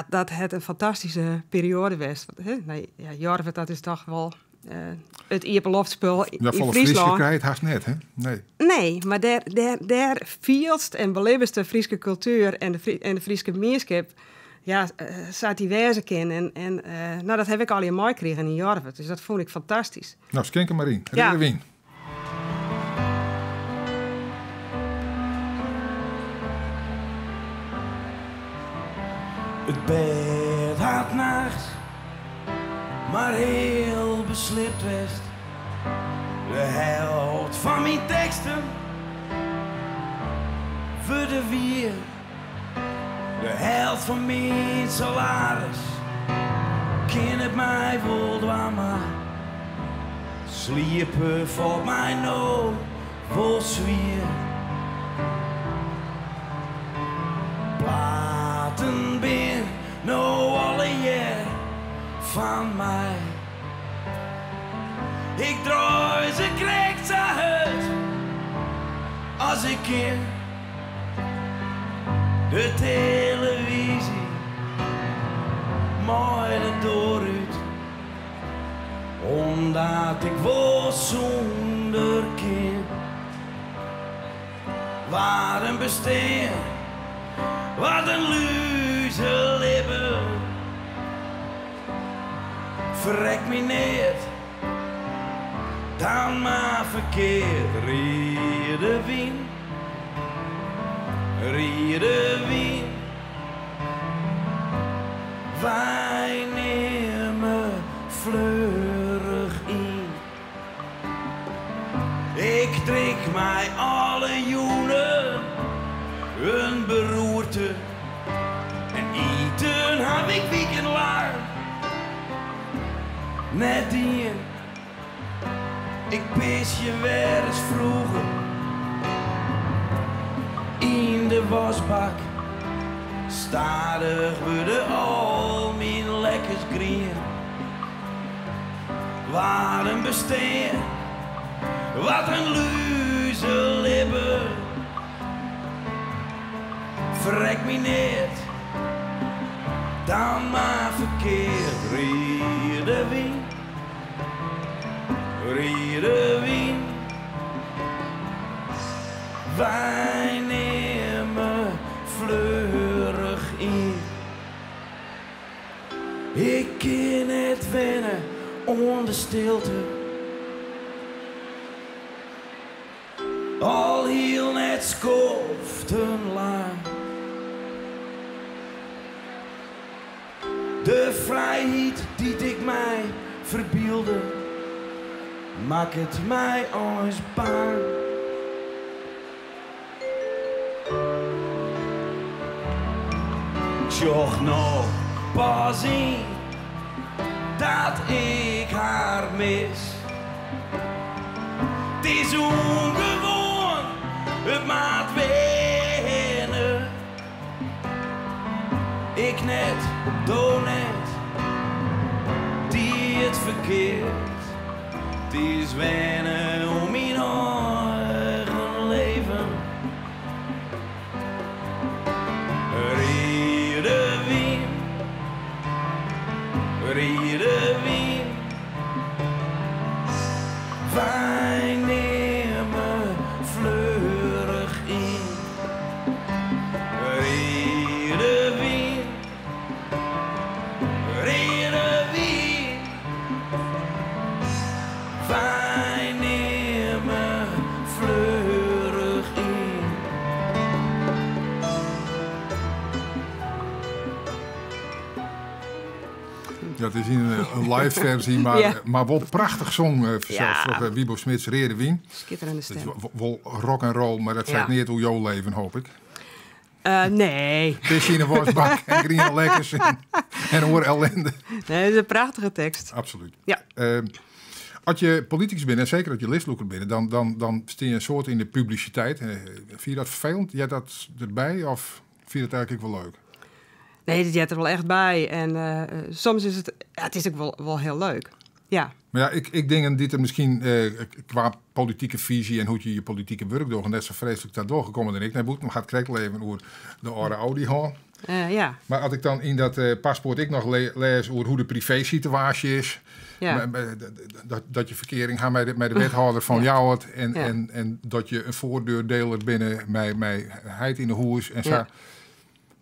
dat het een fantastische periode was. Jorvet, dat is toch wel het Ieperloftspul in Ja, volle Friesland. Friese krijgt haast net, hè? Nee. Nee, maar daar vielst en beleefst de Friese cultuur en de Friese gemeenschap. Ja, zat die wezen in. En dat heb ik al in mooi gekregen in Jorvet. Dus dat vond ik fantastisch. Nou, schenk er maar in. Ja. Reerde Wien. Het bed had nachts, maar heel beslipt west. De helft van mijn teksten voor de wier. De helft van mijn salaris kan het mij wel dwaan, maar sliepen valt mij nou vol zwier. Platen ben nou alle jaar van mij. Ik draai ze krijgt ze uit als ik in de televisie mooi de dooruit, omdat ik wel zonder kind waar een besteen. Wat een luze lippen, verrek me niet, dan maar verkeerd. Riede Wien, wij nemen fleurig in. Ik trek mij alle joenen een beroerte en eten heb ik weekendlang net die. Ik pis je weer eens vroeger in de wasbak. Stadig worden al mijn lekkers green. Waar een besteen, wat een luze lippen. Verrek me niet, dan maar verkeerd. Riede Wien, wij nemen fleurig in. Ik kan het wennen onder stilte. Al heel net schoften lang. De vrijheid die ik mij verbeelde, maakt het mij ons bang. Ik zocht nog pas in dat ik haar mis. Het is ongewoon, het maakt wennen. Ik net, doe net, die het verkeerd. Het is wennen om mijn eigen leven. Riede Wien, wij nemen fleurig in. Riede Wien, Ja, het is in een live versie, maar, Ja. maar wel prachtig zong. Ja. Zelfs door Wiebo Smits Rede Wien. Schitterende Het is stem. wel rock and roll, maar dat Ja. zegt niet hoe jouw leven, hoop ik. Nee. Pisje in een wasbak en green lekkers en hoor ellende. Nee, dat is een prachtige tekst. Absoluut. Ja. Als je politicus bent, en zeker als je listloeker bent, dan sta je een soort in de publiciteit. Vind je dat vervelend? Jij dat erbij of vind je het eigenlijk wel leuk? Nee, dit zit er wel echt bij. En soms is het... Ja, het is ook wel heel leuk. Ja. Maar ja, ik denk dat er misschien qua politieke visie en hoe je politieke werk doet, net zo vreselijk daar doorgekomen dan ik. Nee, moet, maar gaat krek leven over de oude Audi gaan. Ja. Maar als ik dan in dat paspoort ik nog lees over hoe de privésituatie is, Ja. dat je verkering gaat met de wethouder van jou het en, Ja. en dat je een voordeurdeler binnen mij heid in de hoes en zo. Ja.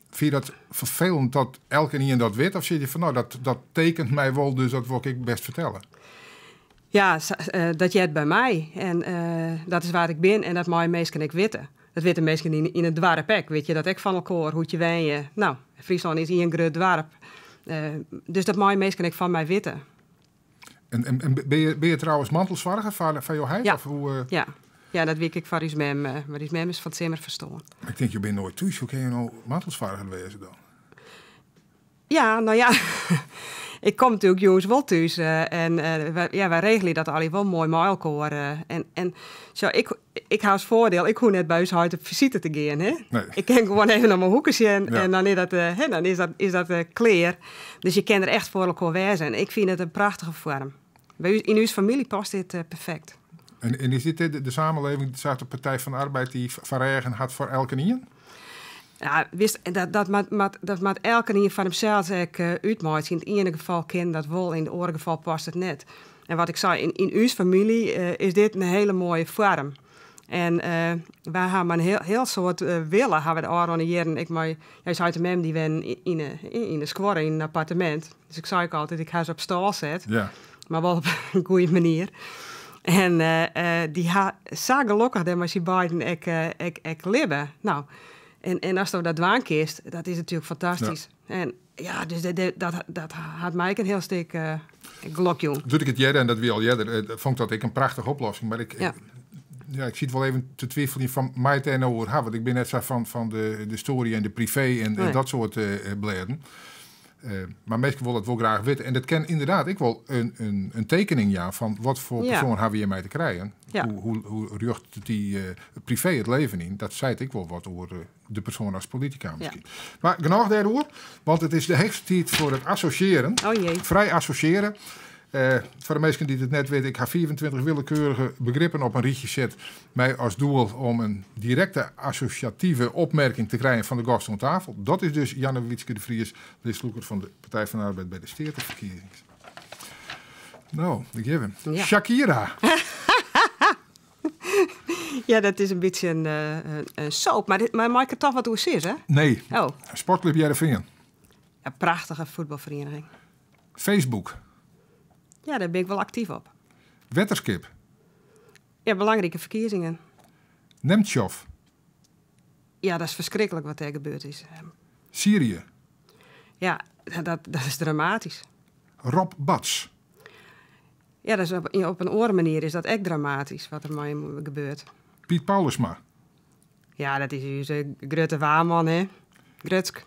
Vind je dat vervelend dat elke niet in dat weet? Of zit je van, nou, dat tekent mij wel, dus dat wil ik best vertellen? Ja, dat jij het bij mij. En dat is waar ik ben. En dat mooie mensen ik weten. Dat weten mensen in het dorp ook. Weet je, dat ik van elkaar, hoe je wijn je. Nou, Friesland is hier een groot dorp. Dus dat mooie mensen ik van mij weten. En ben je trouwens mantelzorger van jouw heid? Ja. Of hoe, Ja, dat weet ik van Ries Mem. Maar Ries Mem is van het Zimmer verstaan. Ik denk, je bent nooit thuis. Hoe kun je nou mantelzorger wezen dan? Ja, nou ja. Ik kom natuurlijk jongens wel thuis. Wij regelen dat al wel mooi met elkaar. En zo, ik hou als voordeel, ik hoef net bij huis op visite te gaan. Hè? Nee. Ik kan gewoon even naar mijn hoekje en, Ja. en dan is dat clear. Dus je kan er echt voor elkaar wezen. Ik vind het een prachtige vorm. In uw familie past dit perfect. En is dit de samenleving, de Partij van de Arbeid, die van regen had voor elke niet? Ja, wist, dat maakt elke keer van hemzelf uitmaakt. In het ene geval kent dat wel, in het andere geval past het net. En wat ik zei, in uw familie is dit een hele mooie vorm. En wij hebben een heel soort willen, hebben we de oren jaren. Jij zei te mem, die wen in de square, in een appartement. Dus ik zei ook altijd, ik ga ze op stal zetten. Ja. Maar wel op een goede manier. En die zo gelukkig dat maar ze beiden ik libben. Nou, en als je dat dwaan kiest, dat is natuurlijk fantastisch. Ja. En ja, dus dat had mij een heel stuk geluk, jong. Doe ik het jaren en dat wie al jaren, vond dat ik een prachtige oplossing. Maar ik zie het wel even te twijfelen van mij en over. Want ik ben net zo van de story en de privé en dat soort bladen. Maar mensen willen het wel graag weten. En dat kan inderdaad ik wel een tekening van wat voor persoon hebben we hiermee te krijgen. Ja. Hoe rucht die privé het leven in. Dat zei ik wel wat over de persoon als politica misschien. Ja. Maar genoeg daarover, want het is de heetste tijd voor het associëren. Oh jee. Vrij associëren. Voor de mensen die het net weten, ik ga 24 willekeurige begrippen op een rietje zet. Mij als doel om een directe associatieve opmerking te krijgen van de gasten aan tafel. Dat is dus Janne Wietske de Vries, listloeker van de Partij van de Arbeid bij de Steerterverkiezing. Nou, ik geef hem. Ja. Shakira. Ja, dat is een beetje een soap. Maar maak het toch wat hoe is, hè? Nee, Oh, Sportclub Jereveen. een prachtige voetbalvereniging. Facebook. Ja, daar ben ik wel actief op. Wetterskip. Ja, belangrijke verkiezingen. Nemtsov. Ja, dat is verschrikkelijk wat er gebeurd is. Syrië. Ja, dat is dramatisch. Rob Bats. Ja, dat is op een andere manier is dat echt dramatisch wat er maar gebeurt. Piet Paulusma. Ja, dat is een grote waarman, hè. Grutsk.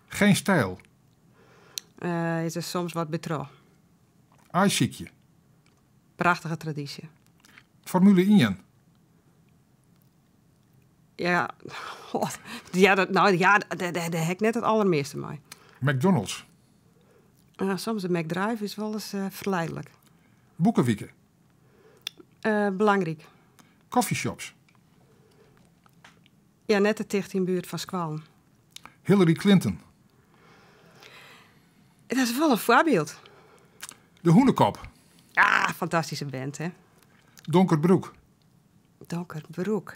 Geen stijl. Is er soms wat betrouw. Ijziekje. Prachtige traditie. Formule 1. Ja, god. Ja, daar heb ik net het allermeeste mee. McDonald's. Soms de McDrive is wel eens verleidelijk. Boekenwieken. Belangrijk. Coffeeshops. Ja, net de dicht in de buurt van Squalen. Hillary Clinton. Dat is wel een voorbeeld. De Hoenekop. Ja, fantastische band, hè. Donkerbroek. Donkerbroek.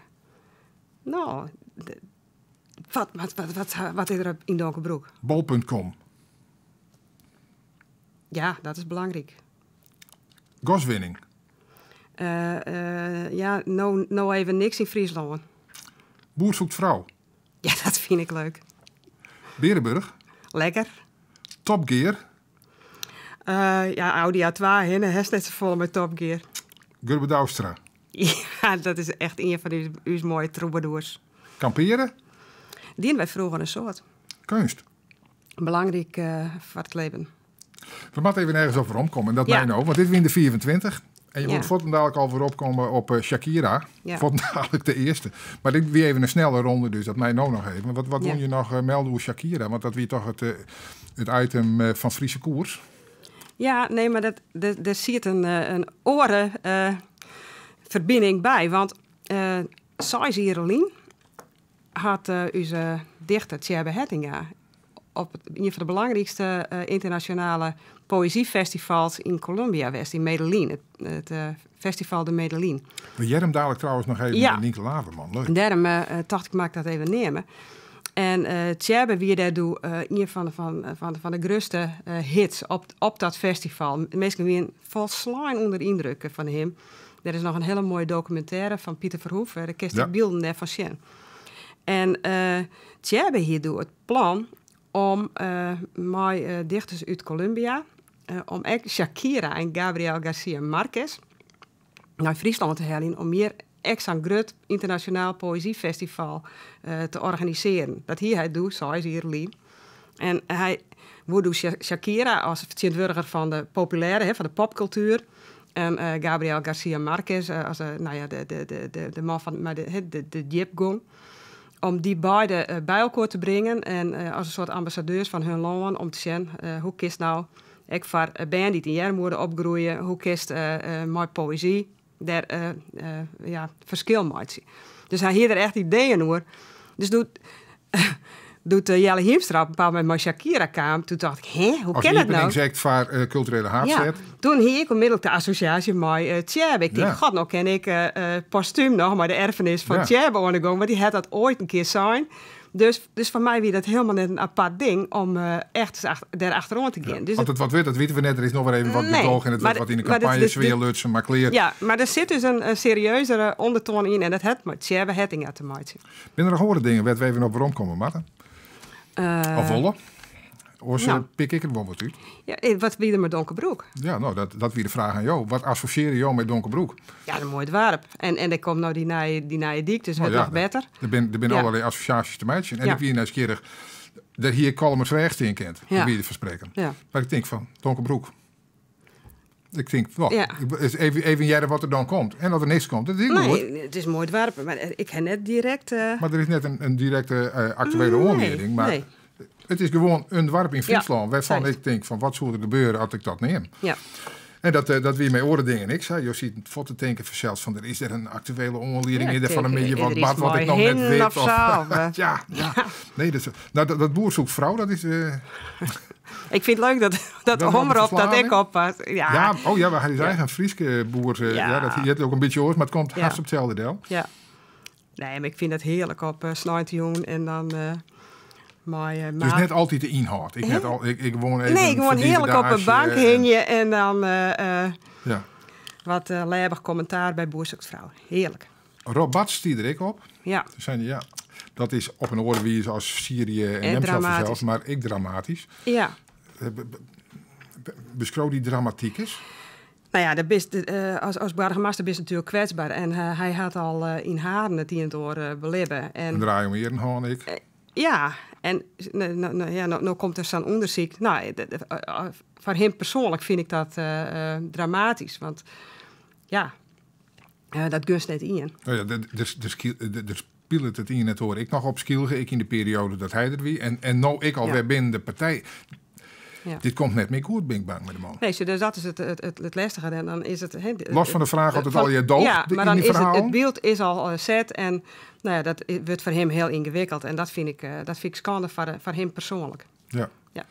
Nou, wat is er in Donkerbroek? Bol.com. Ja, dat is belangrijk. Goswinning. Ja, nou even niks in Friesland. Boer zoekt vrouw. Ja, dat vind ik leuk. Berenburg. Lekker. Top Gear. Audi A2, hè, hij is net zo vol met Top Gear. Gurbe Douwstra. Ja, dat is echt een van uw mooie troubadours. Kamperen? Die hebben wij vroeger een soort. Kunst. Belangrijk voor het leven. We moeten even ergens over omkomen. En dat Ja. mij nou, want dit win de 24. En je Ja. moet voortaan dadelijk al weer opkomen op Shakira. Ja. Voortaan dadelijk de eerste. Maar dit weer even een snelle ronde, dus dat mij nou nog even. Wat Ja. doen je nog melden over Shakira? Want dat weer toch het item van Friese Koers. Ja, nee, maar er zit een orenverbinding bij. Want Sais Ierolien had onze dichter Tjerbe Hettinga op een van de belangrijkste internationale poëziefestivals in Colombia West, in Medellin. Het festival de Medellin. We jij hem dadelijk trouwens nog even Ja. met Nienke Laverman. Leuk. En daarom dacht ik, maak dat even nemen. En Tjerbe, wie daar doet, een van de grootste hits op dat festival. Mensen weer volslaan onder indruk van hem. Er is nog een hele mooie documentaire van Pieter Verhoeven. De kist Ja. beelden daarvan zien. En Tjerbe hier doet het plan om met dichters uit Colombia, om ook Shakira en Gabriel Garcia Marquez naar Friesland te halen om meer zo'n groot internationaal poëziefestival te organiseren. Dat hij doet, zoals hier Lien. En hij doet Shakira als vertegenwoordiger van de populaire, van de popcultuur. En Gabriel Garcia Marquez als de man van de Jipgong. Om die beide bij elkaar te brengen en als een soort ambassadeurs van hun land om te zien hoe kist nou ik voor band die in Jermoorden opgroeien, hoe kist met poëzie daar verschil maakt. Dus hij heeft er echt ideeën over. Dus doet Jelle Hiemstra op een bepaald moment met Shakira kwam. Toen dacht ik, hoe Als kan dat nou? zegt voor culturele Ja, haatzet. toen hier ik onmiddellijk de associatie met Tjerbe. Ik denk, Ja. god, nou ken ik postuum nog maar de erfenis van Ja. Tjerbe ondergaan. Want die had dat ooit een keer zijn. Dus voor mij wie dat helemaal net een apart ding om echt daar achterom te gaan. Dus Want het wat weet, dat weten we net. Er is nog wel even wat Nee, betoog en het maar wordt wat in de maar dit- campagne dit- dit- sfeer lutsen, maar kleer. ja, maar er zit dus een serieuzere ondertoon in. En dat heeft met Tjerbe Hettinga te maken. Ben er nog andere dingen waar we even op rondkomen, Marten? Of Wolle? Of nou. pik ik het wel wat uit? Ja, wat wie er met Donkerbroek? Ja, nou, dat weer de vraag aan jou. Wat associeer je jou met Donkerbroek? Ja, een mooi dwarp. En er komt nou die naaie dik, dus het Nou ja, nog beter. Er zijn Ja. allerlei associaties te maken. En Ja. ik wie nieuwsgierig dat hier Kalmers Rechts in kent. Ja. Ja. Wie je verspreken. Ja. Maar ik denk van Donkerbroek. Ik denk, wel, Ja. even jaren wat er dan komt. En als er niks komt, dat is goed. Nee, het is mooi dwarp. Maar ik heb net direct... Maar er is net een directe actuele oorleving. Maar nee. het is gewoon een dwarp in Friesland. Ja, Waarvan juist. ik denk van wat zou er gebeuren als ik dat neem. Ja. En dat weer met oren dingen. Ik zei, je ziet het voor te denken vanzelfs van er is er een actuele oorleving Ja, in van een denk, beetje wat er is bad wat ik nog mooi net hin weet. of zo, ja. Nee, dat boer zoekt vrouw, dat is... Ik vind het leuk dat Dat Homer wordt op dat ik verslaving? op was. Ja. Ja, maar hij is eigen Frieske boer. Ja. Dat hij het ook een beetje oors, maar het komt Ja. haast op hetzelfde deel. Ja. Nee, maar ik vind het heerlijk op snijtjoen en dan... Dus net altijd de inhoud. Ik woon even nee, gewoon verdiende heerlijk op een dagen, bank hing je en dan Ja. wat lebbig commentaar bij Boerzoeksvrouw. Heerlijk. Rob Bats stier er ik op. Ja. Toen zei hij, ja, dat is op een oorwijze als Syrië en hem zelf dramatisch. zelf, maar ik dramatisch. Ja. Beschouw die dramatiek is. Nou ja, als burgemeester is natuurlijk kwetsbaar. En hij had al in Haren het hier door belibben. En draai om hier en ik. Ja, en nou komt er zo'n onderzoek. Nou, voor hem persoonlijk vind ik dat dramatisch. Want ja, dat gunst net in. Nou ja, er speelt het in het hoor. Ik nog op Skilge, ik in de periode dat hij er wie. En nou ik alweer Ja. binnen de partij. Ja. Dit komt net meer goed, ben ik bang met de man. Nee, dus dat is het lastige. En dan is het, Los van de vraag of het al je dood ja, in maar dan die is verhaal. het beeld is al zet. En nou ja, dat wordt voor hem heel ingewikkeld. En dat vind ik schande voor hem persoonlijk. Ja. Ja.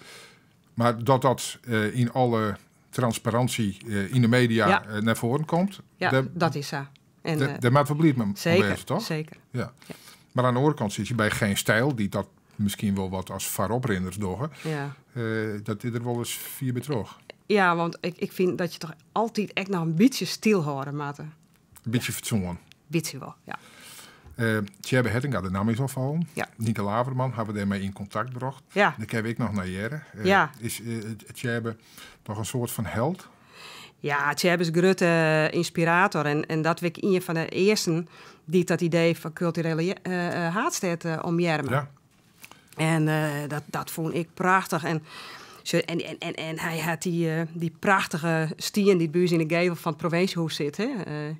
Maar dat in alle transparantie in de media Ja. naar voren komt. Ja, dat is zo. En, Daar maakt verblijd me zeker, wezen, toch? zeker. Ja. Ja. Maar aan de andere kant zit je bij Geen Stijl, die dat misschien wel wat als varoprinders doggen. Ja. Dat dit er wel eens vier betroog. Ja, want ik vind dat je toch altijd echt nog een beetje stilhouden moet. Een beetje fatsoen. Beetje wel, ja. Tjebbe Hettinga, de naam is al van. Ja. Nieke Laverman hebben we daarmee in contact gebracht. Ja. Dan heb ik nog naar jaren. Ja. Is Tjebbe toch een soort van held? Ja, Tjebbe is een grote inspirator. En dat was een van de eersten die dat idee van culturele haatstad omjermen. Ja. En dat vond ik prachtig. En hij had die prachtige stien die bij ons in de gevel van het provinciehuis zit.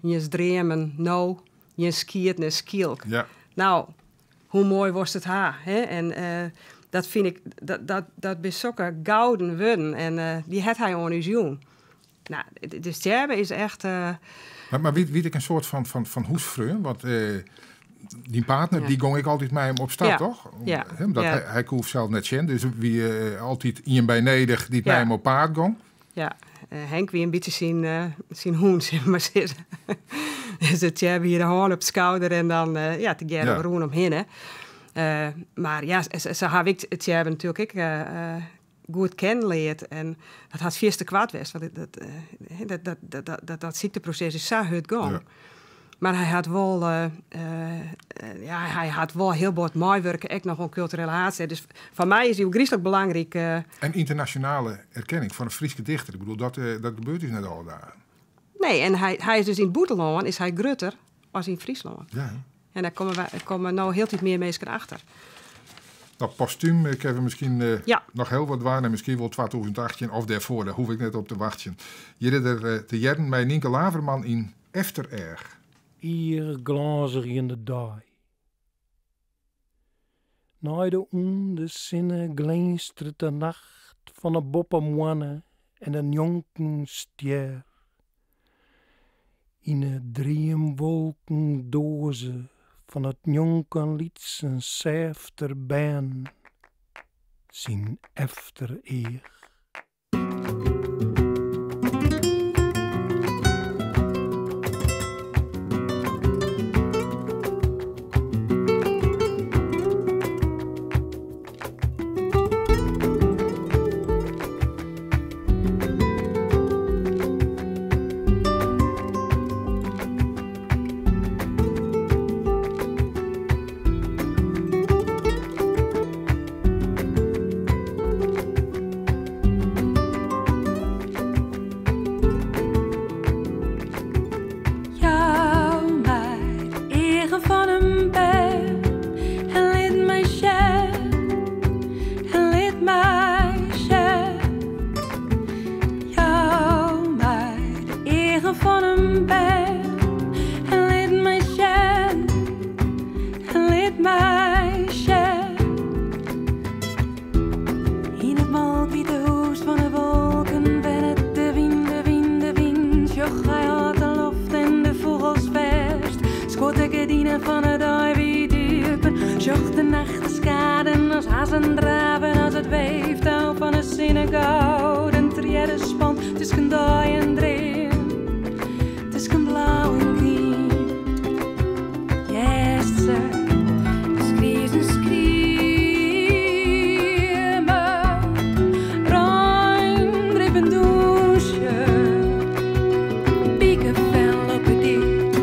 Je dreamen, nou, je skiert en skielk. Ja. Nou, hoe mooi was het haar. Hè? En dat vind ik, dat is zulke gouden woorden. En die had hij aan ons doen. Nou, de Tjebbe is echt... Maar weet ik een soort van hoesvreun? Want die partner, die ging ik altijd met hem op stap, Ja. toch? Ja. Omdat Ja. hij kon zelf net zien. Dus wie altijd in bij nedig die bij Ja. hem op paard ging. Ja, Henk weer een beetje zien hoen, zeg maar zitten. Dus het Tjebbe hier de hand op de schouder en dan te gerne Ja. roen omheen. Maar ja, ze heb ik het Tjebbe natuurlijk goed kennenleerd. En dat had vierste kwaad was. Want dat ziekteproces is zo hard gang. Ja. Maar hij had wel heel wat mooi werken, ook nog een culturele haatste. Dus voor mij is hij ook griezelig belangrijk. En internationale erkenning van een Friese dichter. Ik bedoel, dat gebeurt dus net al daar. Nee, en hij is dus in Boeteland is hij grutter als in Friesland. Ja. En daar komen nou heel veel meer mensen achter. Nou, postuum, ik heb er misschien Ja. nog heel wat waar. En misschien wel 2018 of daarvoor. Daar hoef ik net op te wachten. Je zit er te jaren met Nienke Laverman in Eftererg. Hier glazer in de dag. Na de ondezinnen glinstert de nacht van een boppenmoanne en een jonken stier. In de dreamwolken dozen van het jonken lied zijn zefter baan, zijn eftereer. Jou mij eren van een berg en liet mij shed en liet mij shed. Jou mij de eren van een berg en liet mij shed en liet mij shed. In het malwitte hoes van de wolken ben het de wind, joch hij had de loft en de vogels verst. Schot de gedienen van het ivy diepen, joch de nacht de skaden als hazen draven, als het weeftouw van een gouden triëre span tussen daai en dreem, tussen blauw en green. Yes, sir. Skriezen, skriemen, ruim drippen douche, pieken fel op het dik.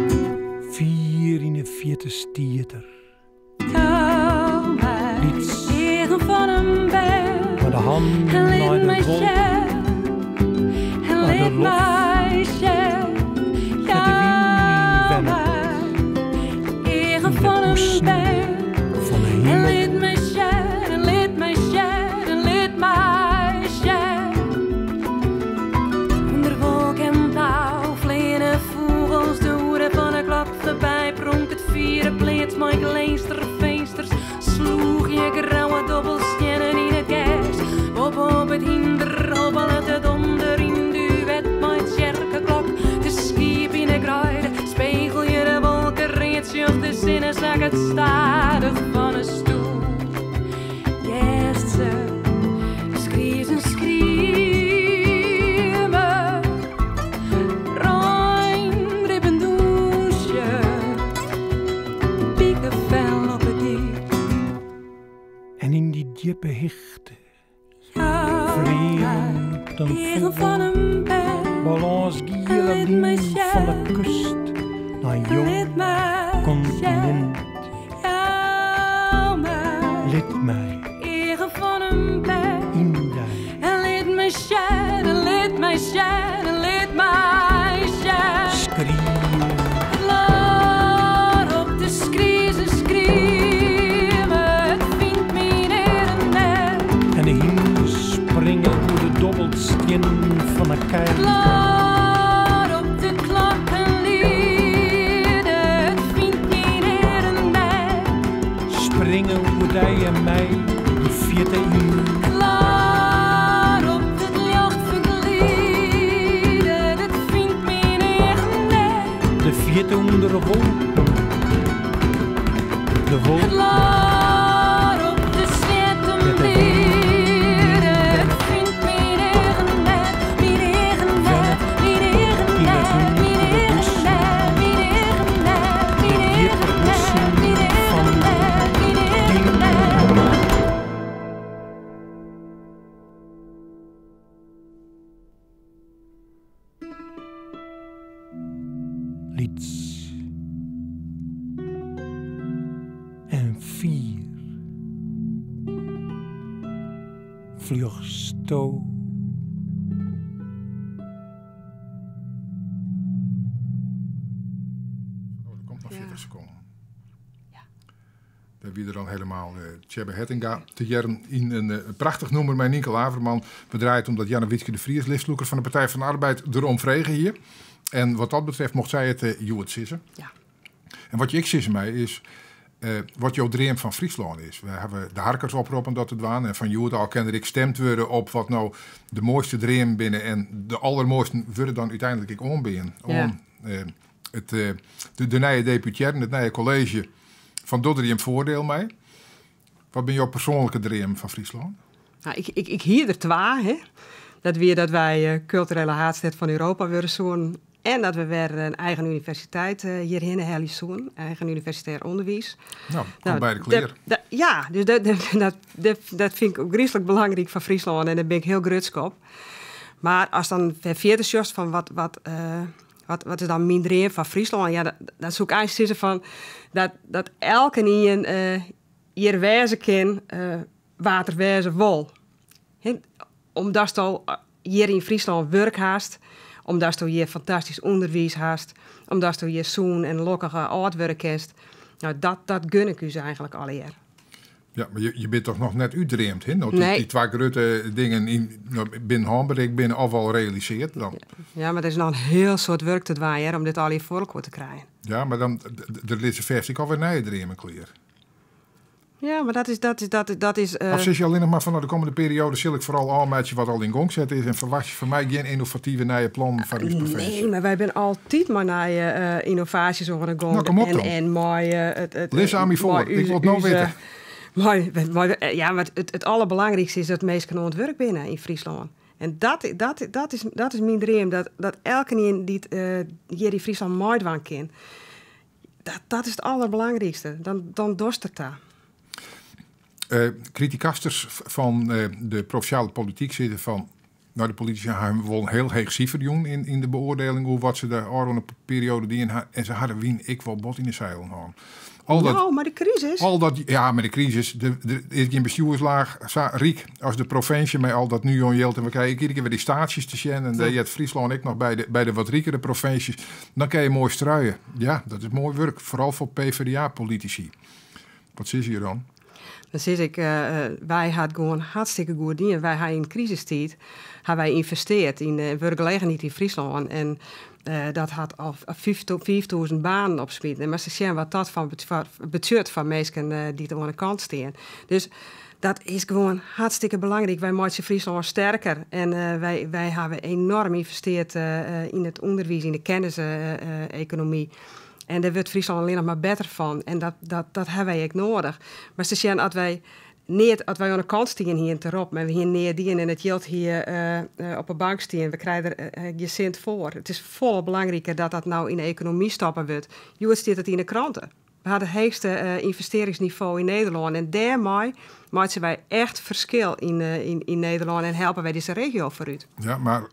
44 stieter, Jou mij Niets. eren van een berg met de hand en naar liet mij de wolk. shed en Naar de liet lof. mij shed. Jou wind mij eren in de van een oesten berg van de en hemel. liet mij shed en liet mij shed en liet mij shed. Onder wolk en blauw vliegen vogels de hoeren van een klok voorbij. Pronk het vieren pleet mijn kleinster vensters. Sloeg je grauwe dobbelstenen in het gas. Op het hinder, hobbelde het donder in de wet. Mijn kerkenklok, de schip in de kruiden. Spiegel je de wolken reeds, of de zinnen zag het stadig van een stoel. Yes, sir. Skriezen, skriemen, ruim drippen douche, pieken fel op het dik. En in die diepe hichte, Jou vreemd en eren van vol, een berg balans en liet mij van de kust naar en jong liet mij continent. Lid mij Egen van een bed. in die En liet mij shine, liet mij shine, liet mij shine. skrieën. Klaar op de skriezen schreeuwen, het vindt mij neer en net. En de hinden springen door de dobbelstien van een keil. Klaar op de klokken lieden, het vindt mij neer en net. Springen hoe die en mij de vierde in. Klaar op het licht vergleden, het vindt mij neer en net. De vierde onder de wolken. De wolken Klaar op de zwette meren, het vindt mij neer en net. Mij neer en net, mij neer en net, mij neer en net, mij neer en net, mij neer en net, mij neer en net, mij neer en net. lieds. En 4 vluchtsto. Oh, er komt nog Ja. 40 seconden. Ja. Daar wie er dan helemaal Tjebbe Hettinga te jaren in een prachtig nummer. Mijn Nienke Averman bedraait omdat Janne Witske de Vries, listloeker van de Partij van de Arbeid, erom vregen hier. En wat dat betreft mocht zij het Joet sissen. Ja. En wat je ik sissen mij is wat jouw dream van Friesland is. We hebben de harkers oproepen dat het waan. En van Joet al kende ik stemd worden op wat nou de mooiste dream binnen. En de allermooiste worden dan uiteindelijk ik onbeen. Ja. De nieuwe deputaire, het nieuwe college van Dodderiem voordeel mee. Wat ben jouw persoonlijke dream van Friesland? Nou, ik hier er 2, hè. Dat wij culturele haardstad van Europa willen zoen. En dat we weer een eigen universiteit hierheen hebben zoen. Eigen universitair onderwijs. Nou, komt bij de kleren. Ja, dus dat vind ik ook griezelig belangrijk van Friesland. En daar ben ik heel grutsk op. Maar als dan verder just van wat is dan mijn dream van Friesland? Ja, dan zoek ik eigenlijk van dat elke hier wezen kan water wezen wil. Omdat je hier in Friesland werk haast, omdat je hier fantastisch onderwijs haast, omdat je hier zoen en lokkige oudwerk hebt. Nou, dat gun ik u eigenlijk al hier. Ja, maar je bent toch nog net uitdreemd, hè? Nou, Nee. die 2 grote dingen binnen handbereik binnen afval realiseert dan. Ja, maar er is nog een heel soort werk te doen hier om dit al hier voor elkaar te krijgen. Ja, maar dan de lidse versie ik alweer naar je dremen kleer. Ja, maar dat is. Of zeg je alleen nog maar van de komende periode zal ik vooral al met je wat al in gang zetten is en verwacht je van mij geen innovatieve nieuwe plan van uw provincie? Nee, maar wij zijn altijd maar naar innovaties over de gang. Nou, kom op dan. En mooi het Lees aan me voor, ik wil het nou weten. Ja, maar het allerbelangrijkste is dat mensen kunnen ontwerp binnen in Friesland. En dat is mijn droom. Dat elke die hier in Friesland mooi van kan. Dat is het allerbelangrijkste. Dan dorst het daar. Criticasters van de provinciale politiek zitten van. Nou, de politici hebben wel een heel heeg cijfer in de beoordeling hoe wat ze de oude periode die in en ze hadden wien ik wel bot in de zeilen gaan. Maar de crisis. Ja, met de crisis. Er is geen bestuurslaag. Riek, als de provincie met al dat nu onjeelt en we krijgen iedere keer weer die staatjes te zien en je hebt Friesland ik nog bij de wat riekere provincies, dan kan je mooi struien. Ja, dat is mooi werk, vooral voor PvdA-politici. Wat is hier dan? Dan zeg ik, wij hadden gewoon hartstikke goed dingen. Wij hebben in crisistijd hebben wij investeerd in werkgelegenheid in Friesland. En dat had al 5000 banen opgespeeld. En maar ze zien wat dat van budget van mensen die er aan de kant staan. Dus dat is gewoon hartstikke belangrijk. Wij maken Friesland sterker. En wij hebben enorm investeerd in het onderwijs, in de kenniseconomie. En daar wordt Friesland alleen nog maar beter van. En dat hebben wij ook nodig. Maar ze zien als wij aan de kant staan hier erop, maar we hier neerdien en het geld hier op een bank staan, we krijgen er je cent voor. Het is vol belangrijker dat nou in de economie stappen wordt. Je staat het in de kranten. We hadden het hoogste investeringsniveau in Nederland. En daarmee maken wij echt verschil in Nederland en helpen wij deze regio vooruit. Ja, maar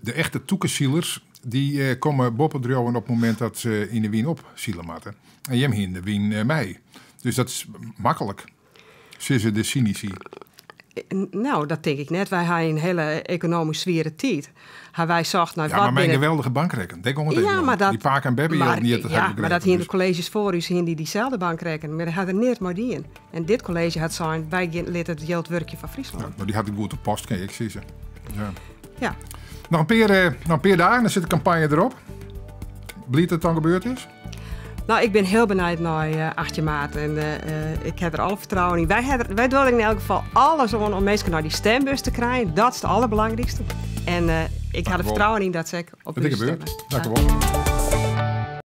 de echte toekenzielers die komen boppendrouwen op het moment dat ze in de wien op zielen matten. En je hebt hier in de wien mei. Dus dat is makkelijk. Sissen de cynici. Nou, dat denk ik net. Wij hebben een hele economisch zware tijd. Wij zocht naar Ja, wat maar mijn binnen... geweldige bankrekening. Denk om het Ja, even. maar dat- Die Paak en Bebby Maar, niet het ja, maar dat hier in de dus. colleges voor u zien die diezelfde bankrekening. Maar dat had er niet maar die in. En dit college had zijn, wij lid het geldwerkje van Friesland. Ja, maar die had ik goed op post, kan ik zeggen. Ja. Ja. Nog een paar dagen, dan zit de campagne erop. Blieft het dan gebeurd is? Nou, ik ben heel benieuwd naar 8 maart en ik heb er alle vertrouwen in. Wij doen in elk geval alles om mensen naar die stembus te krijgen. Dat is het allerbelangrijkste. En ik heb er vertrouwen in dat ze op Dat u is gebeurd. stemmen. Dank u wel.